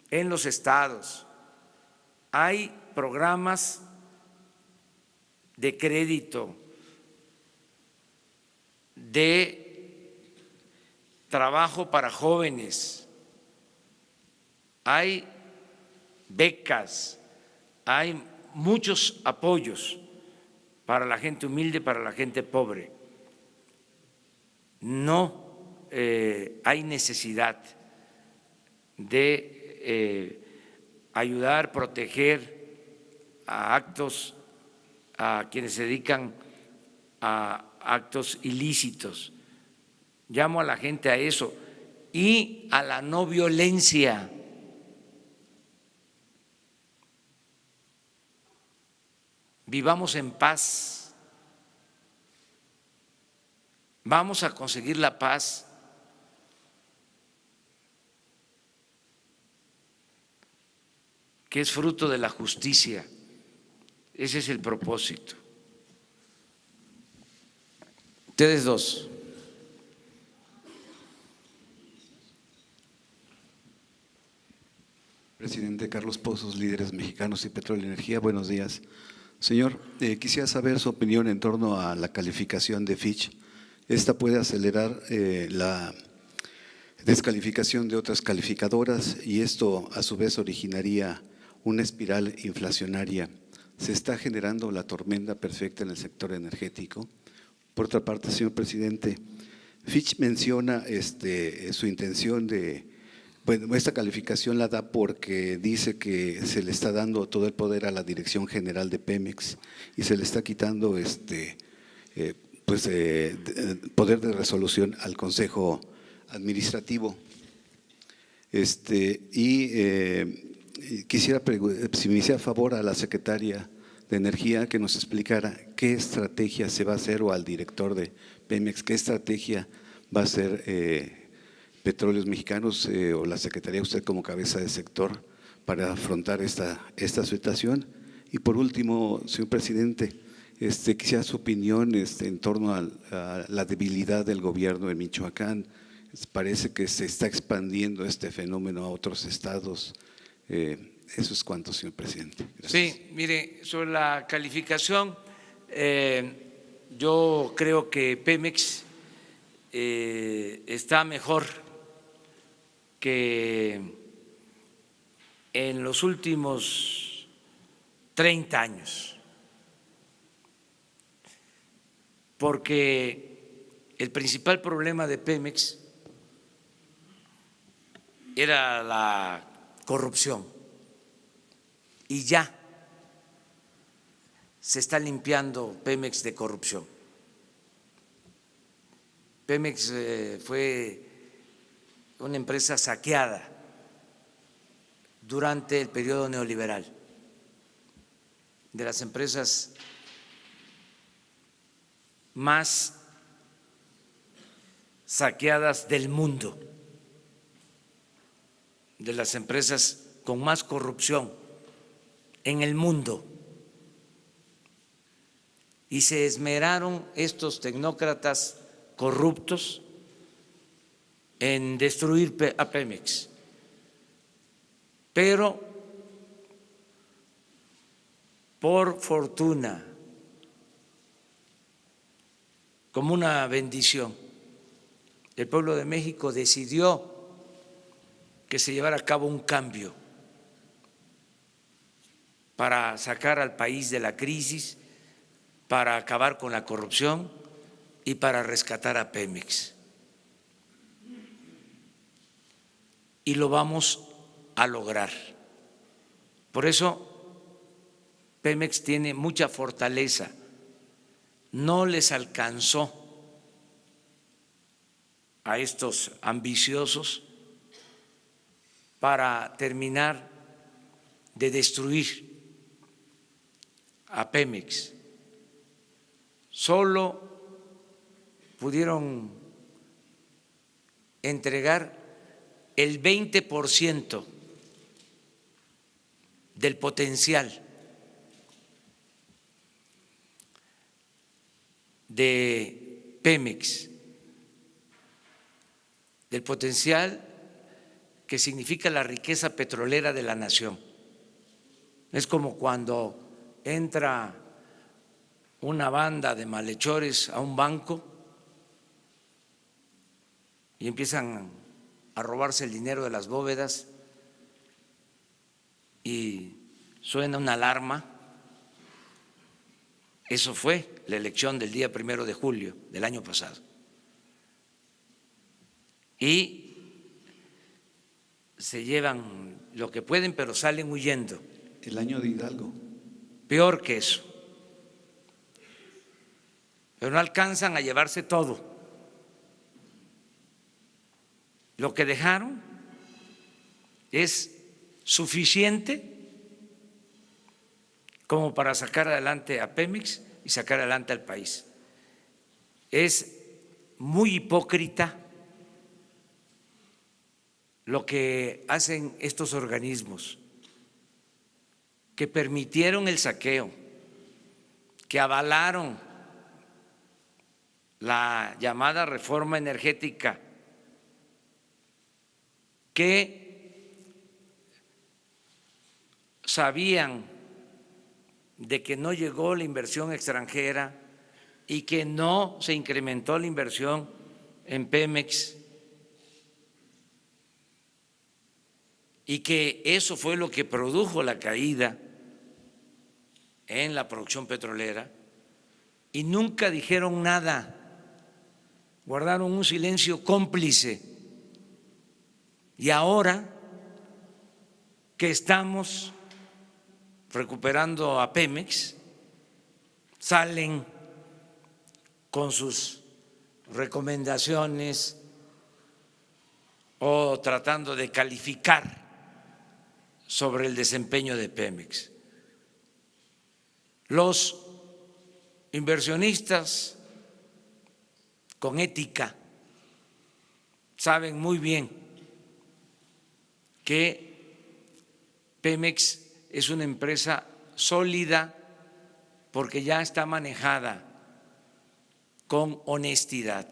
en los estados. Hay programas de crédito, de trabajo para jóvenes, hay becas, hay muchos apoyos para la gente humilde, para la gente pobre. No hay necesidad de ayudar, proteger a quienes se dedican a actos ilícitos. Llamo a la gente a eso y a la no violencia. Vivamos en paz. Vamos a conseguir la paz. Que es fruto de la justicia. Ese es el propósito. Ustedes dos. Presidente Carlos Pozos, Líderes Mexicanos y Petróleo y Energía, buenos días. Señor, quisiera saber su opinión en torno a la calificación de Fitch. Esta puede acelerar la descalificación de otras calificadoras y esto a su vez originaría una espiral inflacionaria. Se está generando la tormenta perfecta en el sector energético. Por otra parte, señor presidente, Fitch menciona su intención de, bueno, esta calificación la da porque dice que se le está dando todo el poder a la Dirección General de Pemex y se le está quitando poder de resolución al Consejo Administrativo. Quisiera si me hiciera favor a la secretaria de Energía que nos explicara qué estrategia se va a hacer, o al director de Pemex, qué estrategia va a hacer Petróleos Mexicanos o la Secretaría, usted como cabeza de sector, para afrontar esta situación? Y por último, señor presidente, quisiera su opinión en torno a la debilidad del gobierno en Michoacán. Parece que se está expandiendo este fenómeno a otros estados. Eso es cuanto, señor presidente. Gracias. Sí, mire, sobre la calificación, yo creo que Pemex está mejor que en los últimos 30 años, porque el principal problema de Pemex era la corrupción y ya se está limpiando Pemex de corrupción. Pemex fue una empresa saqueada durante el periodo neoliberal, de las empresas más saqueadas del mundo, de las empresas con más corrupción en el mundo. Y se esmeraron estos tecnócratas corruptos en destruir a Pemex. Pero por fortuna, como una bendición, el pueblo de México decidió que se llevara a cabo un cambio para sacar al país de la crisis, para acabar con la corrupción y para rescatar a Pemex. Y lo vamos a lograr. Por eso Pemex tiene mucha fortaleza. No les alcanzó a estos ambiciosos para terminar de destruir a Pemex. Solo pudieron entregar el 20% del potencial de Pemex, del potencial que significa la riqueza petrolera de la nación. Es como cuando entra una banda de malhechores a un banco y empiezan a robarse el dinero de las bóvedas y suena una alarma. Eso fue la elección del día 1 de julio del año pasado. Y se llevan lo que pueden, pero salen huyendo. El año de Hidalgo. Peor que eso. Pero no alcanzan a llevarse todo. Lo que dejaron es suficiente como para sacar adelante a Pemex y sacar adelante al país. Es muy hipócrita lo que hacen estos organismos, que permitieron el saqueo, que avalaron la llamada reforma energética, que sabían de que no llegó la inversión extranjera y que no se incrementó la inversión en Pemex, y que eso fue lo que produjo la caída en la producción petrolera, y nunca dijeron nada, guardaron un silencio cómplice. Y ahora que estamos recuperando a Pemex, salen con sus recomendaciones o tratando de calificar sobre el desempeño de Pemex. Los inversionistas con ética saben muy bien que Pemex es una empresa sólida porque ya está manejada con honestidad.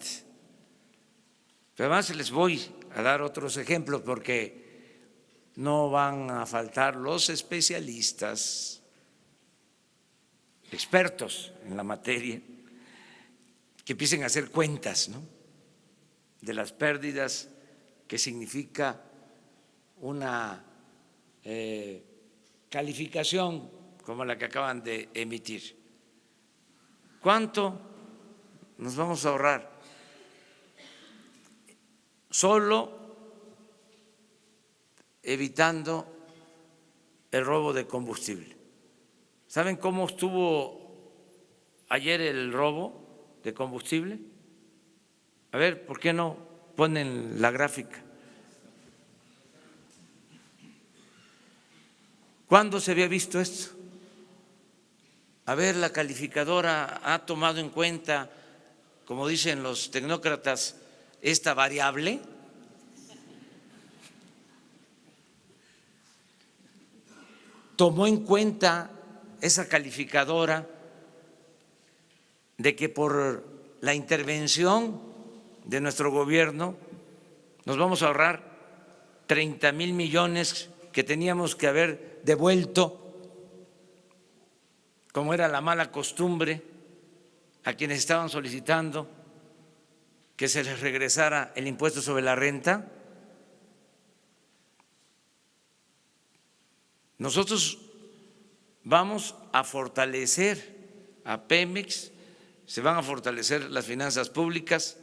Pero además les voy a dar otros ejemplos porque no van a faltar los especialistas, expertos en la materia, que empiecen a hacer cuentas, ¿no?, de las pérdidas que significa una calificación como la que acaban de emitir. ¿Cuánto nos vamos a ahorrar? Solo evitando el robo de combustible. ¿Saben cómo estuvo ayer el robo de combustible? A ver, ¿por qué no ponen la gráfica? ¿Cuándo se había visto esto? A ver, la calificadora ha tomado en cuenta, como dicen los tecnócratas, esta variable. Tomó en cuenta esa calificadora de que por la intervención de nuestro gobierno nos vamos a ahorrar 30,000 millones que teníamos que haber devuelto, como era la mala costumbre, a quienes estaban solicitando que se les regresara el impuesto sobre la renta. Nosotros vamos a fortalecer a Pemex, se van a fortalecer las finanzas públicas.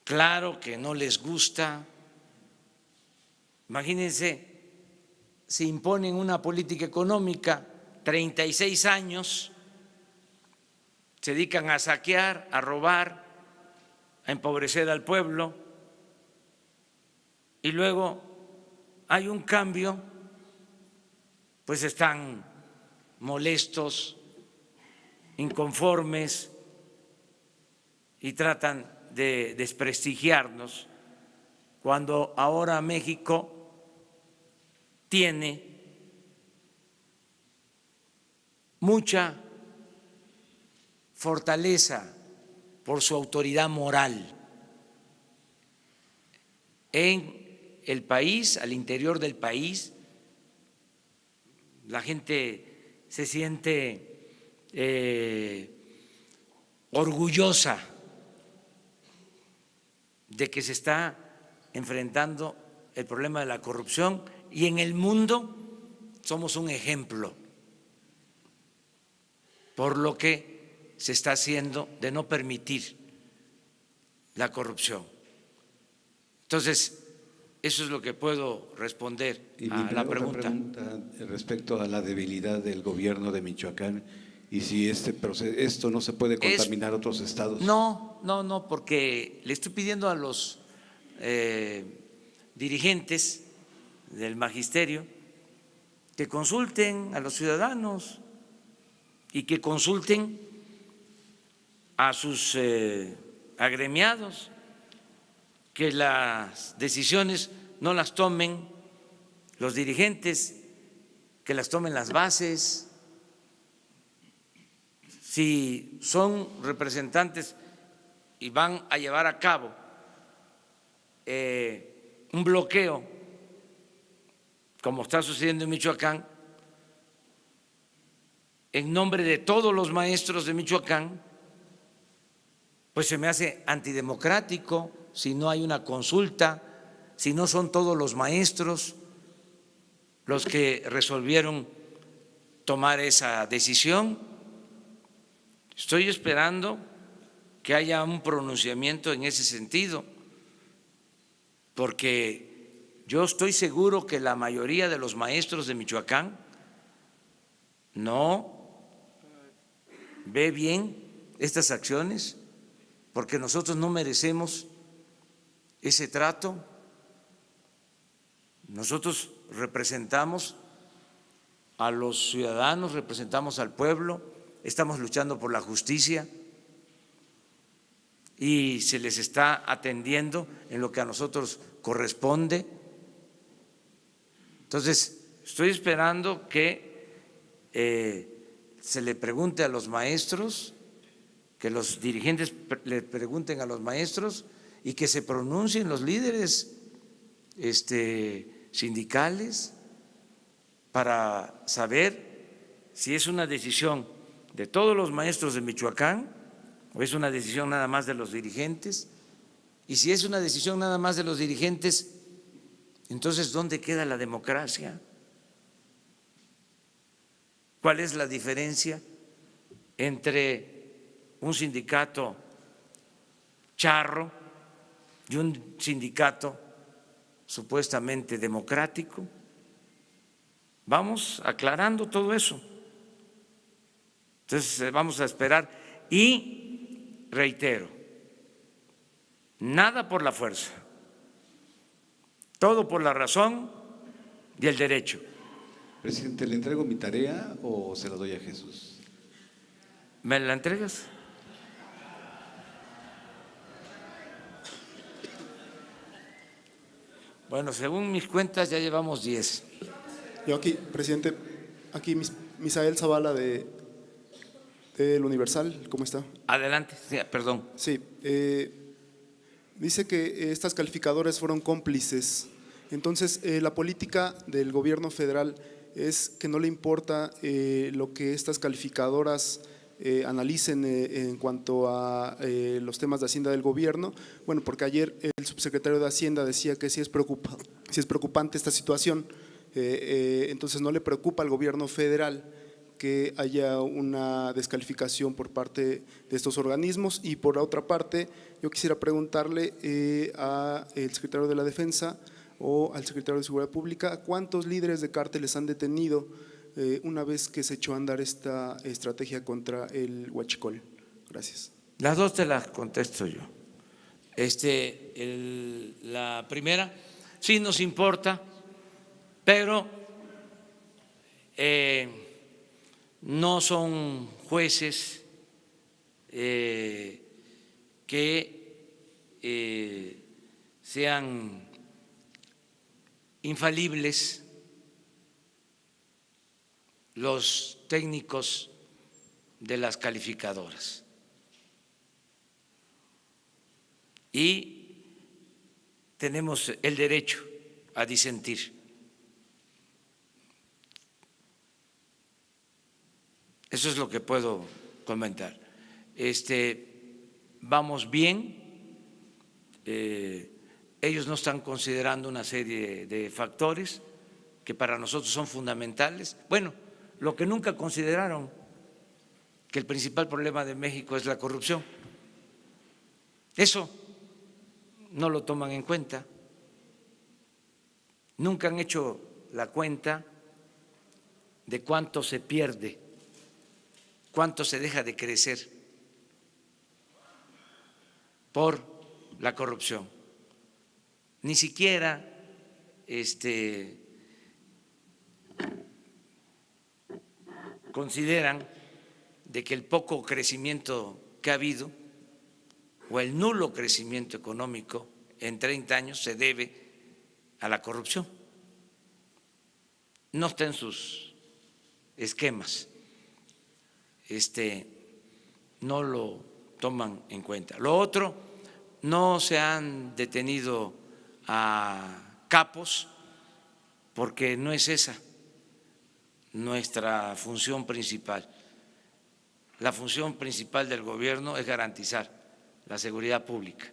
Claro que no les gusta. Imagínense, si imponen una política económica, 36 años, se dedican a saquear, a robar, a empobrecer al pueblo, y luego hay un cambio, pues están molestos, inconformes y tratan de desprestigiarnos, cuando ahora México tiene mucha fortaleza por su autoridad moral en el país, al interior del país. La gente se siente orgullosa de que se está enfrentando el problema de la corrupción, y en el mundo somos un ejemplo por lo que se está haciendo de no permitir la corrupción. Entonces, eso es lo que puedo responder a la pregunta. Respecto a la debilidad del gobierno de Michoacán y si esto no se puede contaminar a otros estados. No, porque le estoy pidiendo a los dirigentes del magisterio que consulten a los ciudadanos y que consulten a sus agremiados, que las decisiones no las tomen los dirigentes, que las tomen las bases. Si son representantes y van a llevar a cabo un bloqueo, como está sucediendo en Michoacán, en nombre de todos los maestros de Michoacán, pues se me hace antidemocrático si no hay una consulta, si no son todos los maestros los que resolvieron tomar esa decisión. Estoy esperando que haya un pronunciamiento en ese sentido, porque yo estoy seguro que la mayoría de los maestros de Michoacán no ve bien estas acciones, porque nosotros no merecemos ese trato. Nosotros representamos a los ciudadanos, representamos al pueblo, estamos luchando por la justicia y se les está atendiendo en lo que a nosotros corresponde. Entonces, estoy esperando que se le pregunte a los maestros, que los dirigentes le pregunten a los maestros y que se pronuncien los líderes sindicales para saber si es una decisión de todos los maestros de Michoacán o es una decisión nada más de los dirigentes. Y si es una decisión nada más de los dirigentes, entonces ¿dónde queda la democracia? ¿Cuál es la diferencia entre un sindicato charro y un sindicato supuestamente democrático? Vamos aclarando todo eso. Entonces vamos a esperar y reitero, nada por la fuerza, todo por la razón y el derecho. Presidente, ¿le entrego mi tarea o se la doy a Jesús? ¿Me la entregas? Bueno, según mis cuentas ya llevamos 10. Yo aquí, presidente, aquí Misael Zavala del Universal, ¿cómo está? Adelante, sí, perdón. Sí, dice que estas calificadoras fueron cómplices. Entonces, la política del gobierno federal es que no le importa lo que estas calificadoras analicen en cuanto a los temas de Hacienda del gobierno. Bueno, porque ayer el subsecretario de Hacienda decía que sí es preocupante esta situación. Entonces no le preocupa al gobierno federal que haya una descalificación por parte de estos organismos. Y por otra parte, yo quisiera preguntarle al secretario de la Defensa o al secretario de Seguridad Pública, ¿cuántos líderes de cárteles han detenido una vez que se echó a andar esta estrategia contra el huachicol? Gracias. Las dos te las contesto yo. La primera, sí nos importa, pero no son jueces que sean infalibles. Los técnicos de las calificadoras y tenemos el derecho a disentir. Eso es lo que puedo comentar. Vamos bien. Ellos no están considerando una serie de factores que para nosotros son fundamentales. Bueno, lo que nunca consideraron, que el principal problema de México es la corrupción. Eso no lo toman en cuenta. Nunca han hecho la cuenta de cuánto se pierde, cuánto se deja de crecer por la corrupción. Ni siquiera consideran de que el poco crecimiento que ha habido o el nulo crecimiento económico en 30 años se debe a la corrupción. No está en sus esquemas. No lo toman en cuenta. Lo otro, no se han detenido a capos porque no es esa nuestra función principal. La función principal del gobierno es garantizar la seguridad pública.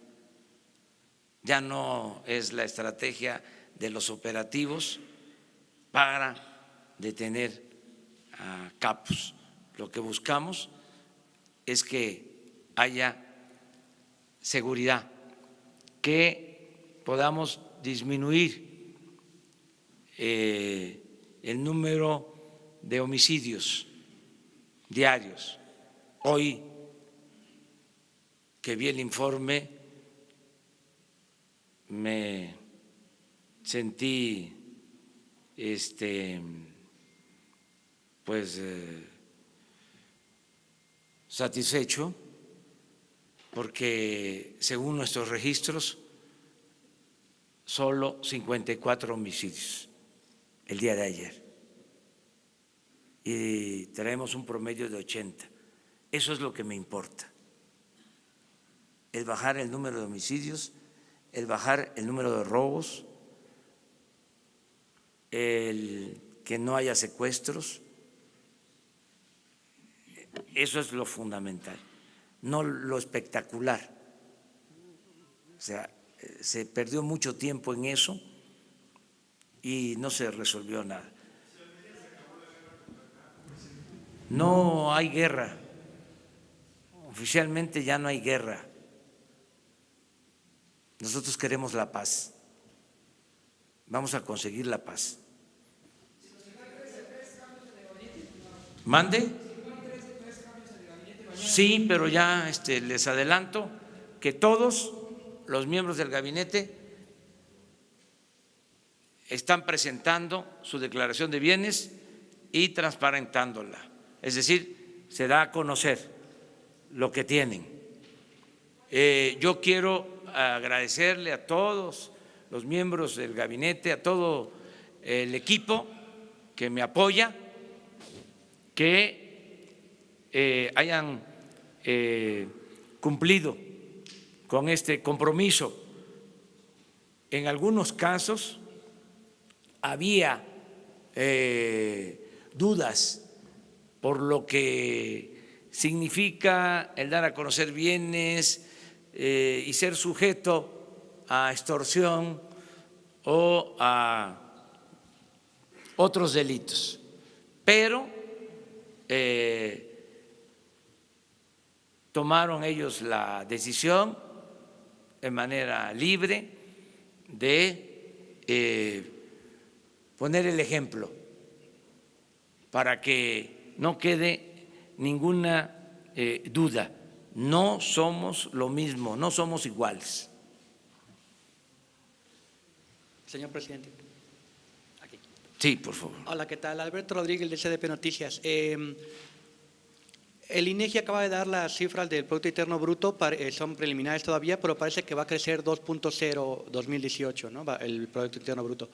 Ya no es la estrategia de los operativos para detener a capos. Lo que buscamos es que haya seguridad, que podamos disminuir el número de homicidios diarios. Hoy que vi el informe me sentí satisfecho porque según nuestros registros, solo 54 homicidios el día de ayer. Y traemos un promedio de 80. Eso es lo que me importa. El bajar el número de homicidios, el bajar el número de robos, el que no haya secuestros. Eso es lo fundamental, no lo espectacular. O sea, se perdió mucho tiempo en eso y no se resolvió nada. No hay guerra, oficialmente ya no hay guerra. Nosotros queremos la paz, vamos a conseguir la paz. ¿Mande? Sí, pero ya les adelanto que todos los miembros del gabinete están presentando su declaración de bienes y transparentándola. Es decir, se da a conocer lo que tienen. Yo quiero agradecerle a todos los miembros del gabinete, a todo el equipo que me apoya, que hayan cumplido con este compromiso. En algunos casos había dudas por lo que significa el dar a conocer bienes y ser sujeto a extorsión o a otros delitos. Pero tomaron ellos la decisión de manera libre de poner el ejemplo para que no quede ninguna duda. No somos lo mismo, no somos iguales. Señor presidente. Aquí. Sí, por favor. Hola, ¿qué tal? Alberto Rodríguez de CDP Noticias. El INEGI acaba de dar las cifras del Producto Interno Bruto, son preliminares todavía, pero parece que va a crecer 2.0 2018, ¿no? El Producto Interno Bruto.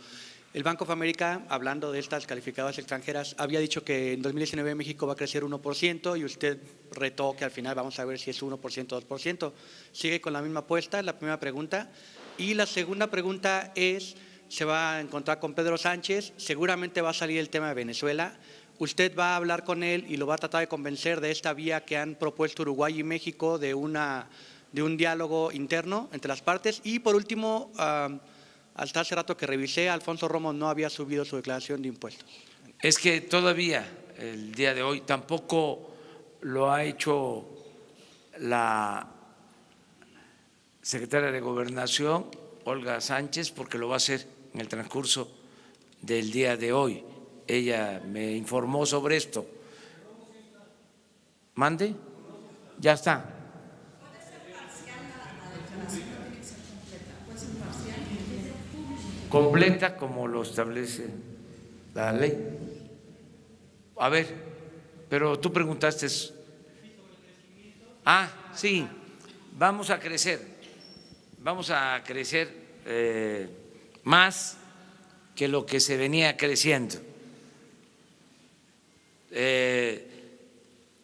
El Bank of America, hablando de estas calificadoras extranjeras, había dicho que en 2019 México va a crecer 1% y usted retó que al final vamos a ver si es 1% o 2%. ¿Sigue con la misma apuesta? Es la primera pregunta. Y la segunda pregunta es, se va a encontrar con Pedro Sánchez, seguramente va a salir el tema de Venezuela. ¿Usted va a hablar con él y lo va a tratar de convencer de esta vía que han propuesto Uruguay y México de un diálogo interno entre las partes? Y por último, hasta hace rato que revisé, Alfonso Romo no había subido su declaración de impuestos. Es que todavía el día de hoy tampoco lo ha hecho la secretaria de Gobernación, Olga Sánchez, porque lo va a hacer en el transcurso del día de hoy. Ella me informó sobre esto. ¿Mande? Ya está. Completa como lo establece la ley. A ver, pero tú preguntaste. Sí, vamos a crecer más que lo que se venía creciendo.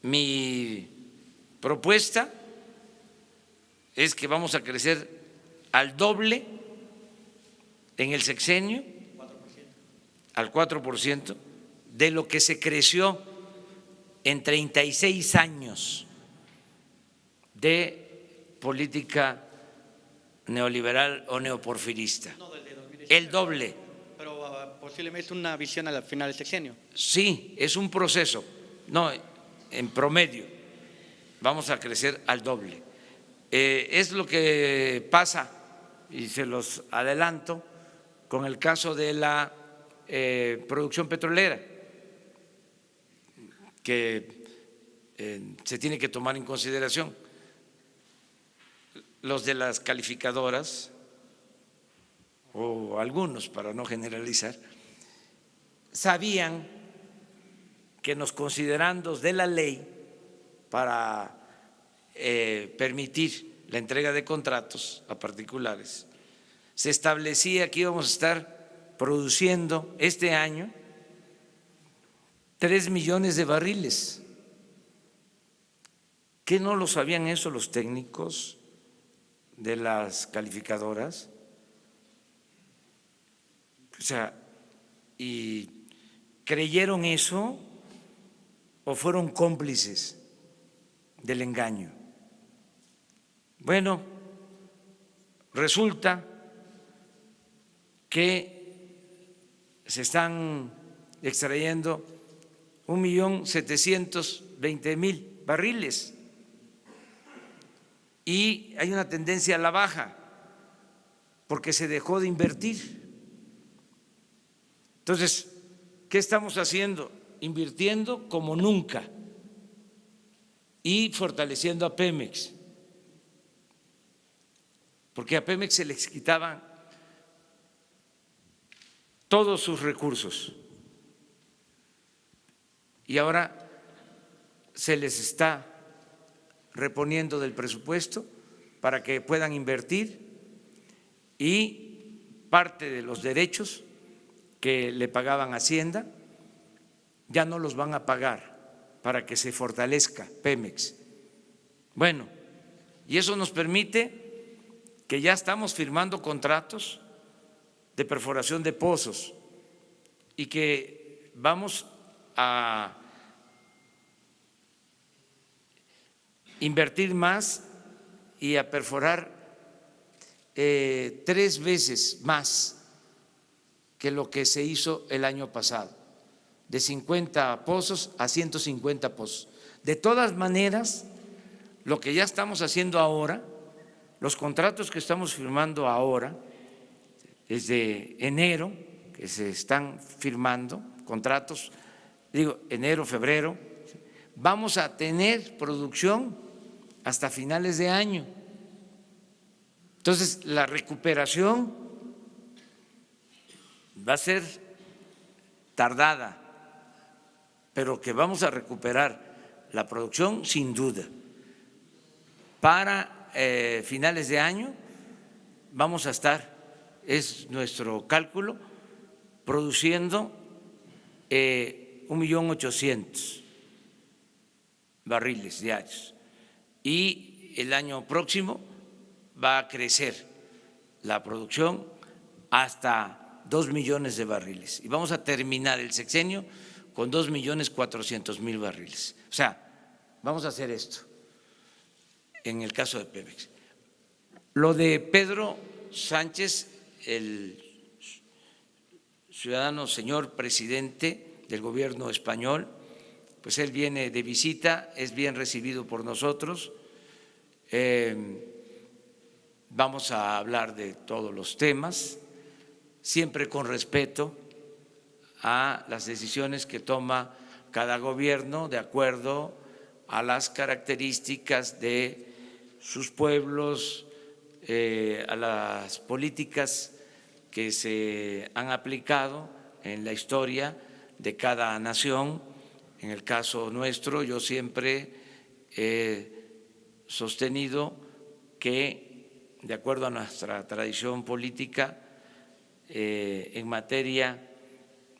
Mi propuesta es que vamos a crecer al doble en el sexenio, al 4%, de lo que se creció en 36 años de política neoliberal o neoporfirista. No, desde 2019. El doble. Pero posiblemente una visión al final del sexenio. Sí, es un proceso. No, en promedio vamos a crecer al doble. Es lo que pasa, y se los adelanto, con el caso de la producción petrolera, que se tiene que tomar en consideración. Los de las calificadoras, o algunos, para no generalizar, sabían que en los considerandos de la ley para permitir la entrega de contratos a particulares, se establecía que íbamos a estar produciendo este año 3 millones de barriles. ¿Qué no lo sabían eso los técnicos de las calificadoras? O sea, ¿y creyeron eso o fueron cómplices del engaño? Bueno, resulta que se están extrayendo 1.720.000 barriles y hay una tendencia a la baja porque se dejó de invertir. Entonces, ¿qué estamos haciendo? Invirtiendo como nunca y fortaleciendo a Pemex, porque a Pemex se les quitaban todos sus recursos y ahora se les está reponiendo del presupuesto para que puedan invertir y parte de los derechos que le pagaban Hacienda ya no los van a pagar para que se fortalezca Pemex. Bueno, y eso nos permite que ya estamos firmando contratos de perforación de pozos y que vamos a invertir más y a perforar 3 veces más que lo que se hizo el año pasado, de 50 pozos a 150 pozos. De todas maneras, lo que ya estamos haciendo ahora, los contratos que estamos firmando ahora, desde enero, que se están firmando contratos, digo, enero, febrero, vamos a tener producción hasta finales de año. Entonces, la recuperación va a ser tardada, pero que vamos a recuperar la producción sin duda. Para finales de año vamos a estar, es nuestro cálculo, produciendo 1.800.000 barriles diarios y el año próximo va a crecer la producción hasta 2 millones de barriles y vamos a terminar el sexenio con 2.400.000 barriles. O sea, vamos a hacer esto en el caso de Pemex. Lo de Pedro Sánchez, el ciudadano señor presidente del gobierno español, pues él viene de visita, es bien recibido por nosotros. Vamos a hablar de todos los temas, siempre con respeto a las decisiones que toma cada gobierno de acuerdo a las características de sus pueblos, a las políticas que se han aplicado en la historia de cada nación. En el caso nuestro, yo siempre he sostenido que, de acuerdo a nuestra tradición política, en materia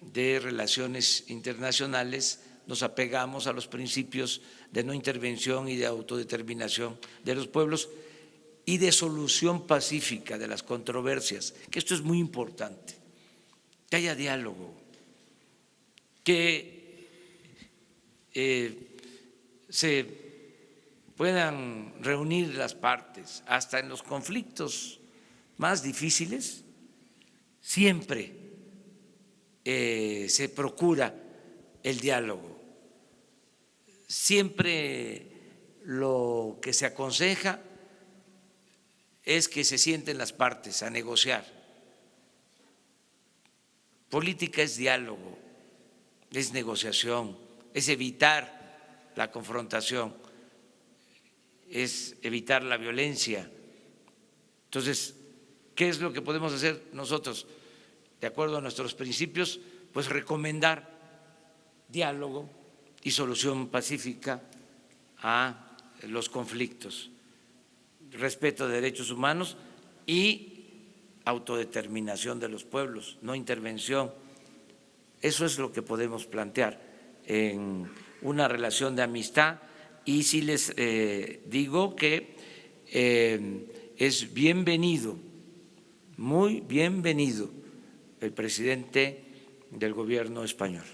de relaciones internacionales, nos apegamos a los principios de no intervención y de autodeterminación de los pueblos y de solución pacífica de las controversias, que esto es muy importante, que haya diálogo, que se puedan reunir las partes, hasta en los conflictos más difíciles, siempre se procura el diálogo. Siempre lo que se aconseja es que se sienten las partes a negociar. Política es diálogo, es negociación, es evitar la confrontación, es evitar la violencia. Entonces, ¿qué es lo que podemos hacer nosotros? De acuerdo a nuestros principios, pues recomendar diálogo y solución pacífica a los conflictos. respeto de derechos humanos y autodeterminación de los pueblos, no intervención. Eso es lo que podemos plantear en una relación de amistad. Y sí les digo que es bienvenido, muy bienvenido el presidente del gobierno español.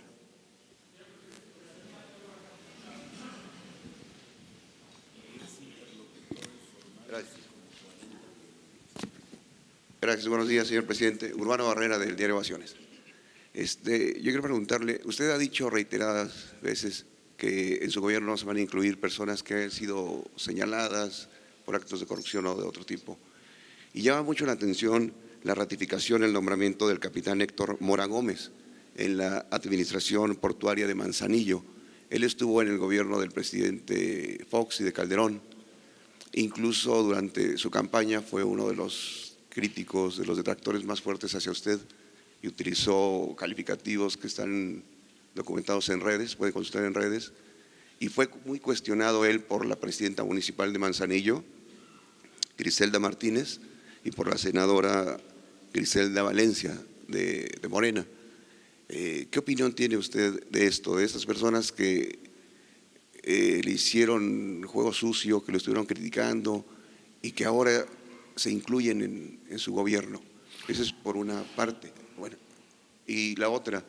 Gracias, buenos días, señor presidente. Urbano Barrera, del diario Ovaciones. Yo quiero preguntarle, usted ha dicho reiteradas veces que en su gobierno no se van a incluir personas que han sido señaladas por actos de corrupción o de otro tipo. Y llama mucho la atención la ratificación, el nombramiento del capitán Héctor Mora Gómez en la administración portuaria de Manzanillo. Él estuvo en el gobierno del presidente Fox y de Calderón. Incluso durante su campaña fue uno de los críticos, de los detractores más fuertes hacia usted, y utilizó calificativos que están documentados en redes, puede consultar en redes, y fue muy cuestionado él por la presidenta municipal de Manzanillo, Griselda Martínez, y por la senadora Griselda Valencia de Morena. ¿Qué opinión tiene usted de esto, de estas personas que le hicieron juego sucio, que lo estuvieron criticando y que ahora se incluyen en su gobierno? Eso es por una parte. Bueno, y la otra,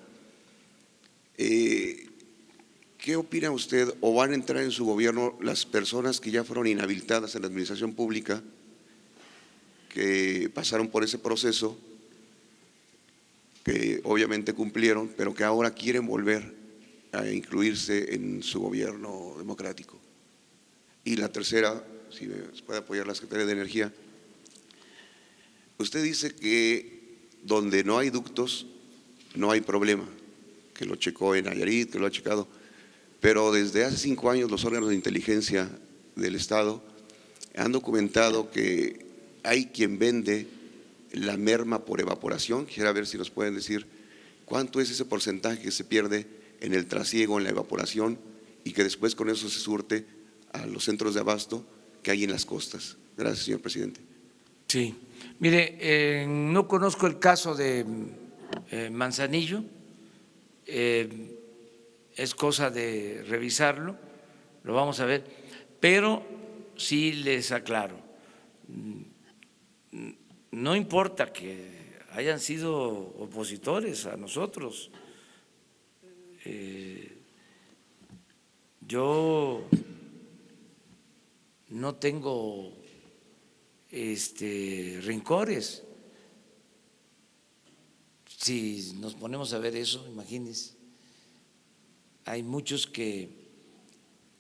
¿qué opina usted o van a entrar en su gobierno las personas que ya fueron inhabilitadas en la administración pública, que pasaron por ese proceso, que obviamente cumplieron, pero que ahora quieren volver a incluirse en su gobierno democrático? Y la tercera, si me puede apoyar la Secretaría de Energía, usted dice que donde no hay ductos no hay problema, que lo checó en Nayarit, que lo ha checado, pero desde hace 5 años los órganos de inteligencia del Estado han documentado que hay quien vende la merma por evaporación. Quisiera ver si nos pueden decir cuánto es ese porcentaje que se pierde en el trasiego, en la evaporación, y que después con eso se surte a los centros de abasto que hay en las costas. Gracias, señor presidente. Sí, mire, no conozco el caso de Manzanillo, es cosa de revisarlo, lo vamos a ver, pero sí les aclaro, no importa que hayan sido opositores a nosotros, yo no tengo rencores. Si nos ponemos a ver eso, imagínense, hay muchos que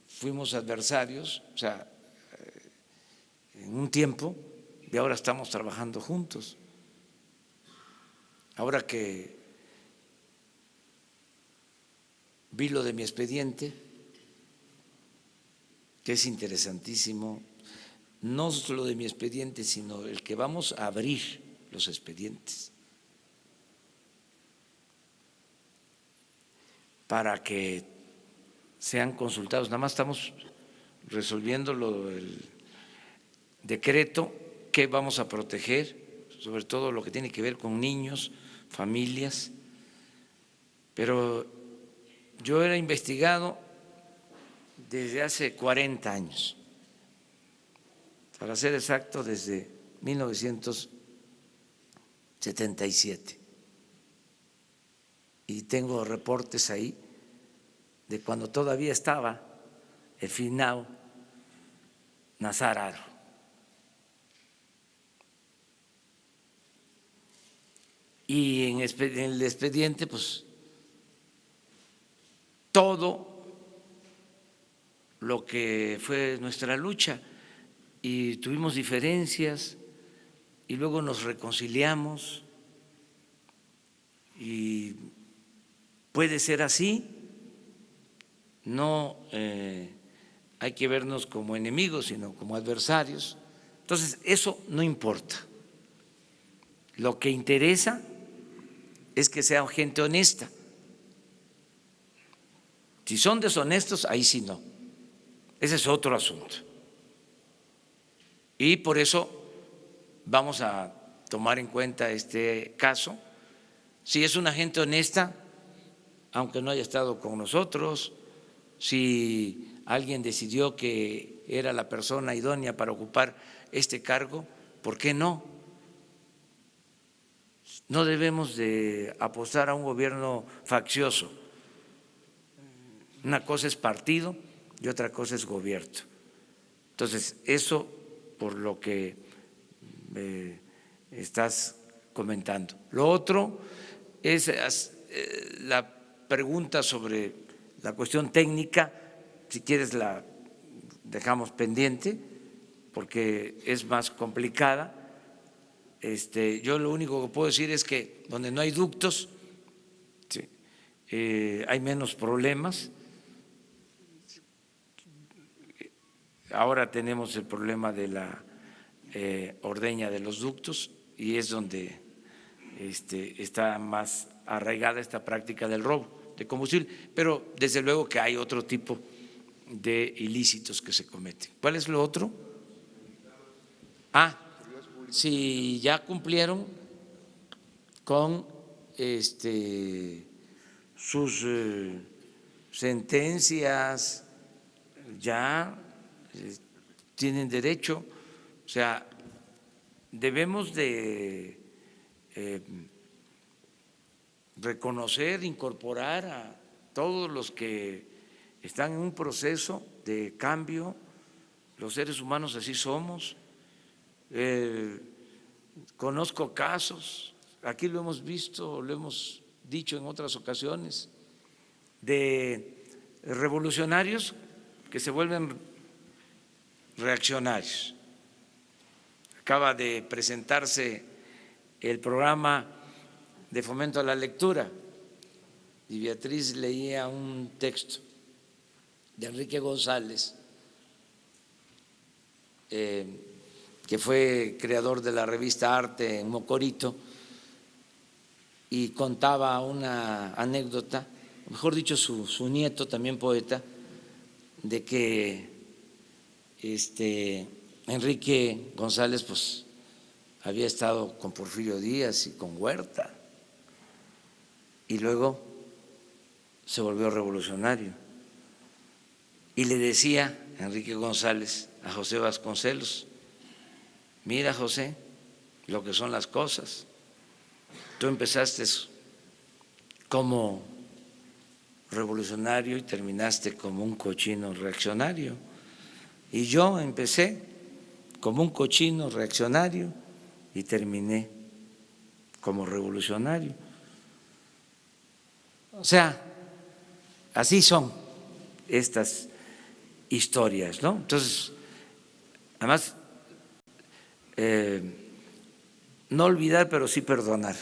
fuimos adversarios, o sea, en un tiempo, y ahora estamos trabajando juntos. Ahora que vi lo de mi expediente, que es interesantísimo, no solo de mi expediente, sino el que vamos a abrir los expedientes para que sean consultados. Nada más estamos resolviendo lo del decreto que vamos a proteger, sobre todo lo que tiene que ver con niños, familias, pero yo era investigado desde hace 40 años, para ser exacto, desde 1977. Y tengo reportes ahí de cuando todavía estaba el finado Nazar Haro. Y en el expediente, pues, todo lo que fue nuestra lucha, y tuvimos diferencias y luego nos reconciliamos, y puede ser así, no hay que vernos como enemigos, sino como adversarios. Entonces, eso no importa. Lo que interesa es que sea gente honesta. Si son deshonestos, ahí sí no. Ese es otro asunto. Y por eso vamos a tomar en cuenta este caso. Si es una gente honesta, aunque no haya estado con nosotros, si alguien decidió que era la persona idónea para ocupar este cargo, ¿por qué no? No debemos de apostar a un gobierno faccioso. Una cosa es partido y otra cosa es gobierno. Entonces, eso por lo que estás comentando. Lo otro es la pregunta sobre la cuestión técnica, si quieres la dejamos pendiente porque es más complicada. Yo lo único que puedo decir es que donde no hay ductos hay menos problemas. Ahora tenemos el problema de la ordeña de los ductos y es donde está más arraigada esta práctica del robo de combustible, pero desde luego que hay otro tipo de ilícitos que se cometen. ¿Cuál es lo otro? Si ya cumplieron con sus sentencias, ya tienen derecho, o sea, debemos de reconocer, incorporar a todos los que están en un proceso de cambio. Los seres humanos así somos. Conozco casos, aquí lo hemos visto, lo hemos dicho en otras ocasiones, de revolucionarios que se vuelven reaccionarios. Acaba de presentarse el programa de fomento a la lectura y Beatriz leía un texto de Enrique González, que fue creador de la revista Arte en Mocorito, y contaba una anécdota, mejor dicho su nieto, también poeta, de que Enrique González pues había estado con Porfirio Díaz y con Huerta y luego se volvió revolucionario. Y le decía Enrique González a José Vasconcelos: mira, José, lo que son las cosas. Tú empezaste como revolucionario y terminaste como un cochino reaccionario. Y yo empecé como un cochino reaccionario y terminé como revolucionario. O sea, así son estas historias, ¿no? Entonces, además, no olvidar, pero sí perdonar.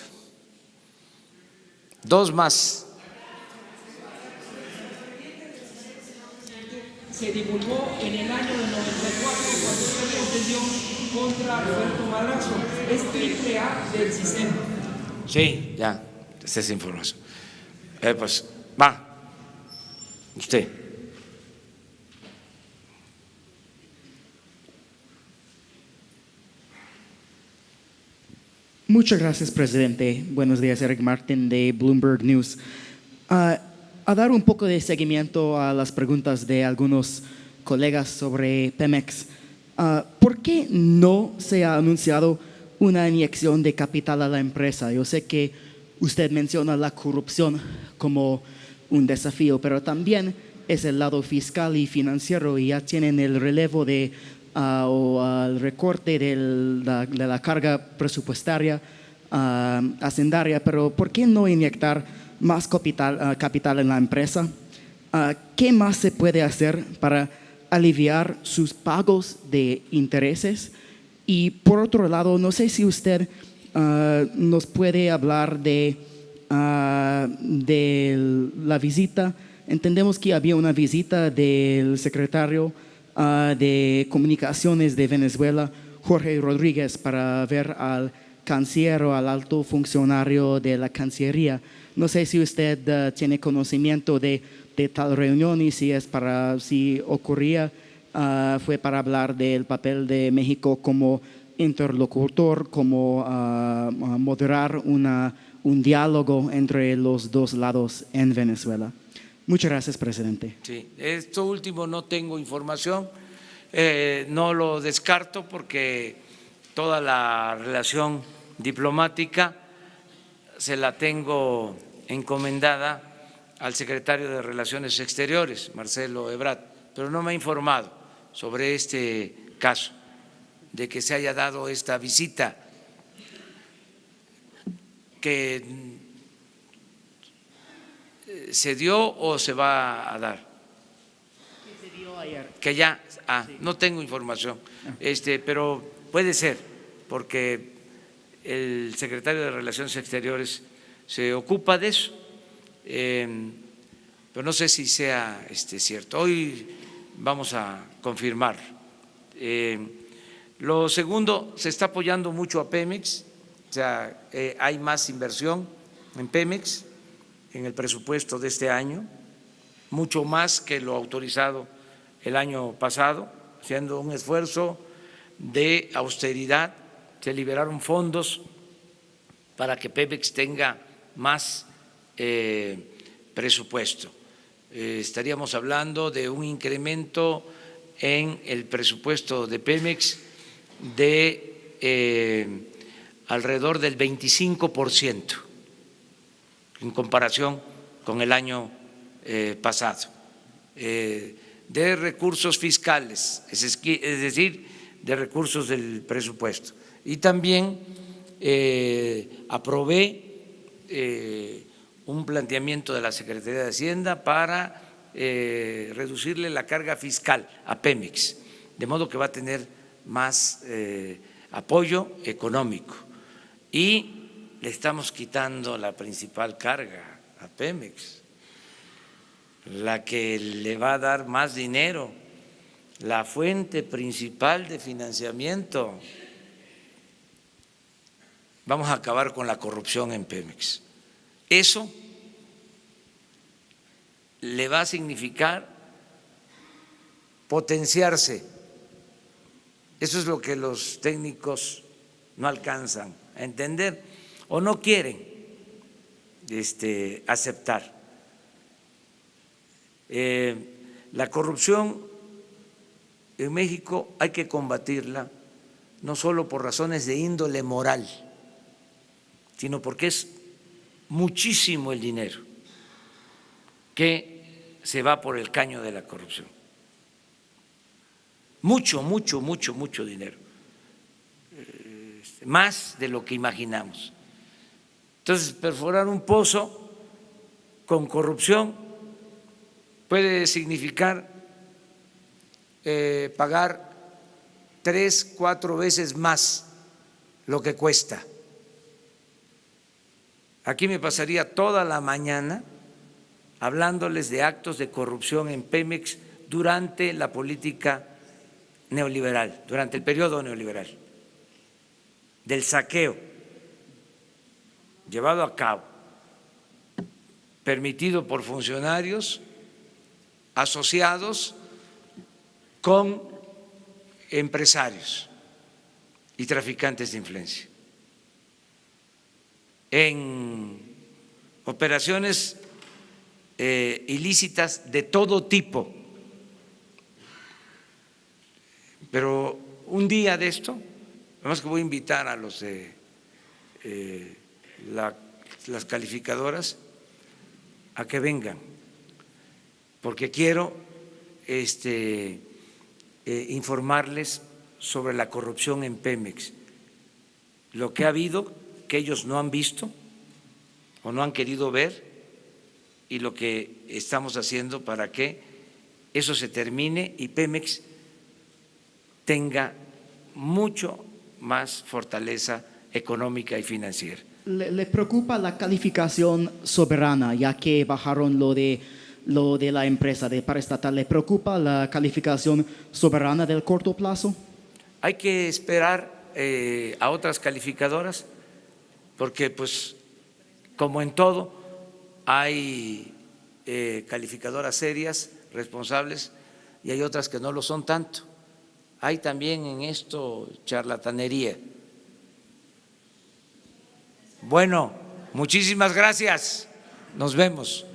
Dos más. Se divulgó en el año del 94 cuando usted entendió contra Roberto Madrazo. Es triple A del sistema. Sí, ya, esa es información. Pues va, usted. Muchas gracias, presidente. Buenos días, Eric Martin de Bloomberg News. A dar un poco de seguimiento a las preguntas de algunos colegas sobre Pemex, ¿por qué no se ha anunciado una inyección de capital a la empresa? Yo sé que usted menciona la corrupción como un desafío, pero también es el lado fiscal y financiero y ya tienen el relevo de o el recorte de la carga presupuestaria hacendaria, pero ¿por qué no inyectar más capital en la empresa? ¿Qué más se puede hacer para aliviar sus pagos de intereses? Y por otro lado, no sé si usted nos puede hablar de la visita. Entendemos que había una visita del secretario de Comunicaciones de Venezuela, Jorge Rodríguez, para ver al canciller o al alto funcionario de la Cancillería. No sé si usted tiene conocimiento de tal reunión y si ocurría fue para hablar del papel de México como interlocutor, como moderar un diálogo entre los dos lados en Venezuela. Muchas gracias, presidente. Sí, esto último no tengo información, no lo descarto porque toda la relación diplomática se la tengo encomendada al secretario de Relaciones Exteriores, Marcelo Ebrard, pero no me ha informado sobre este caso, de que se haya dado esta visita, que se dio o se va a dar. Que se dio ayer. Que ya, no tengo información, pero puede ser, porque el secretario de Relaciones Exteriores se ocupa de eso, pero no sé si sea cierto. Hoy vamos a confirmar. Lo segundo, se está apoyando mucho a Pemex, o sea, hay más inversión en Pemex en el presupuesto de este año, mucho más que lo autorizado el año pasado, haciendo un esfuerzo de austeridad. Se liberaron fondos para que Pemex tenga más presupuesto. Estaríamos hablando de un incremento en el presupuesto de Pemex de alrededor del 25% en comparación con el año pasado, de recursos fiscales, es decir, de recursos del presupuesto. Y también aprobé un planteamiento de la Secretaría de Hacienda para reducirle la carga fiscal a Pemex, de modo que va a tener más apoyo económico. Y le estamos quitando la principal carga a Pemex, la que le va a dar más dinero, la fuente principal de financiamiento. Vamos a acabar con la corrupción en Pemex. Eso le va a significar potenciarse. Eso es lo que los técnicos no alcanzan a entender o no quieren aceptar. La corrupción en México hay que combatirla no solo por razones de índole moral, sino porque es muchísimo el dinero que se va por el caño de la corrupción. Mucho, mucho, mucho, mucho dinero, más de lo que imaginamos. Entonces, perforar un pozo con corrupción puede significar pagar 3, 4 veces más lo que cuesta. Aquí me pasaría toda la mañana hablándoles de actos de corrupción en Pemex durante la política neoliberal, durante el periodo neoliberal, del saqueo llevado a cabo, permitido por funcionarios asociados con empresarios y traficantes de influencia, en operaciones ilícitas de todo tipo. Pero un día de esto, además que voy a invitar a los de las calificadoras a que vengan, porque quiero informarles sobre la corrupción en Pemex, lo que ha habido que ellos no han visto o no han querido ver, y lo que estamos haciendo para que eso se termine y Pemex tenga mucho más fortaleza económica y financiera. ¿Le preocupa la calificación soberana, ya que bajaron lo de la empresa de paraestatal? ¿Le preocupa la calificación soberana del corto plazo? Hay que esperar a otras calificadoras, porque pues como en todo hay calificadoras serias, responsables, y hay otras que no lo son tanto. Hay también en esto charlatanería. Bueno, muchísimas gracias. Nos vemos.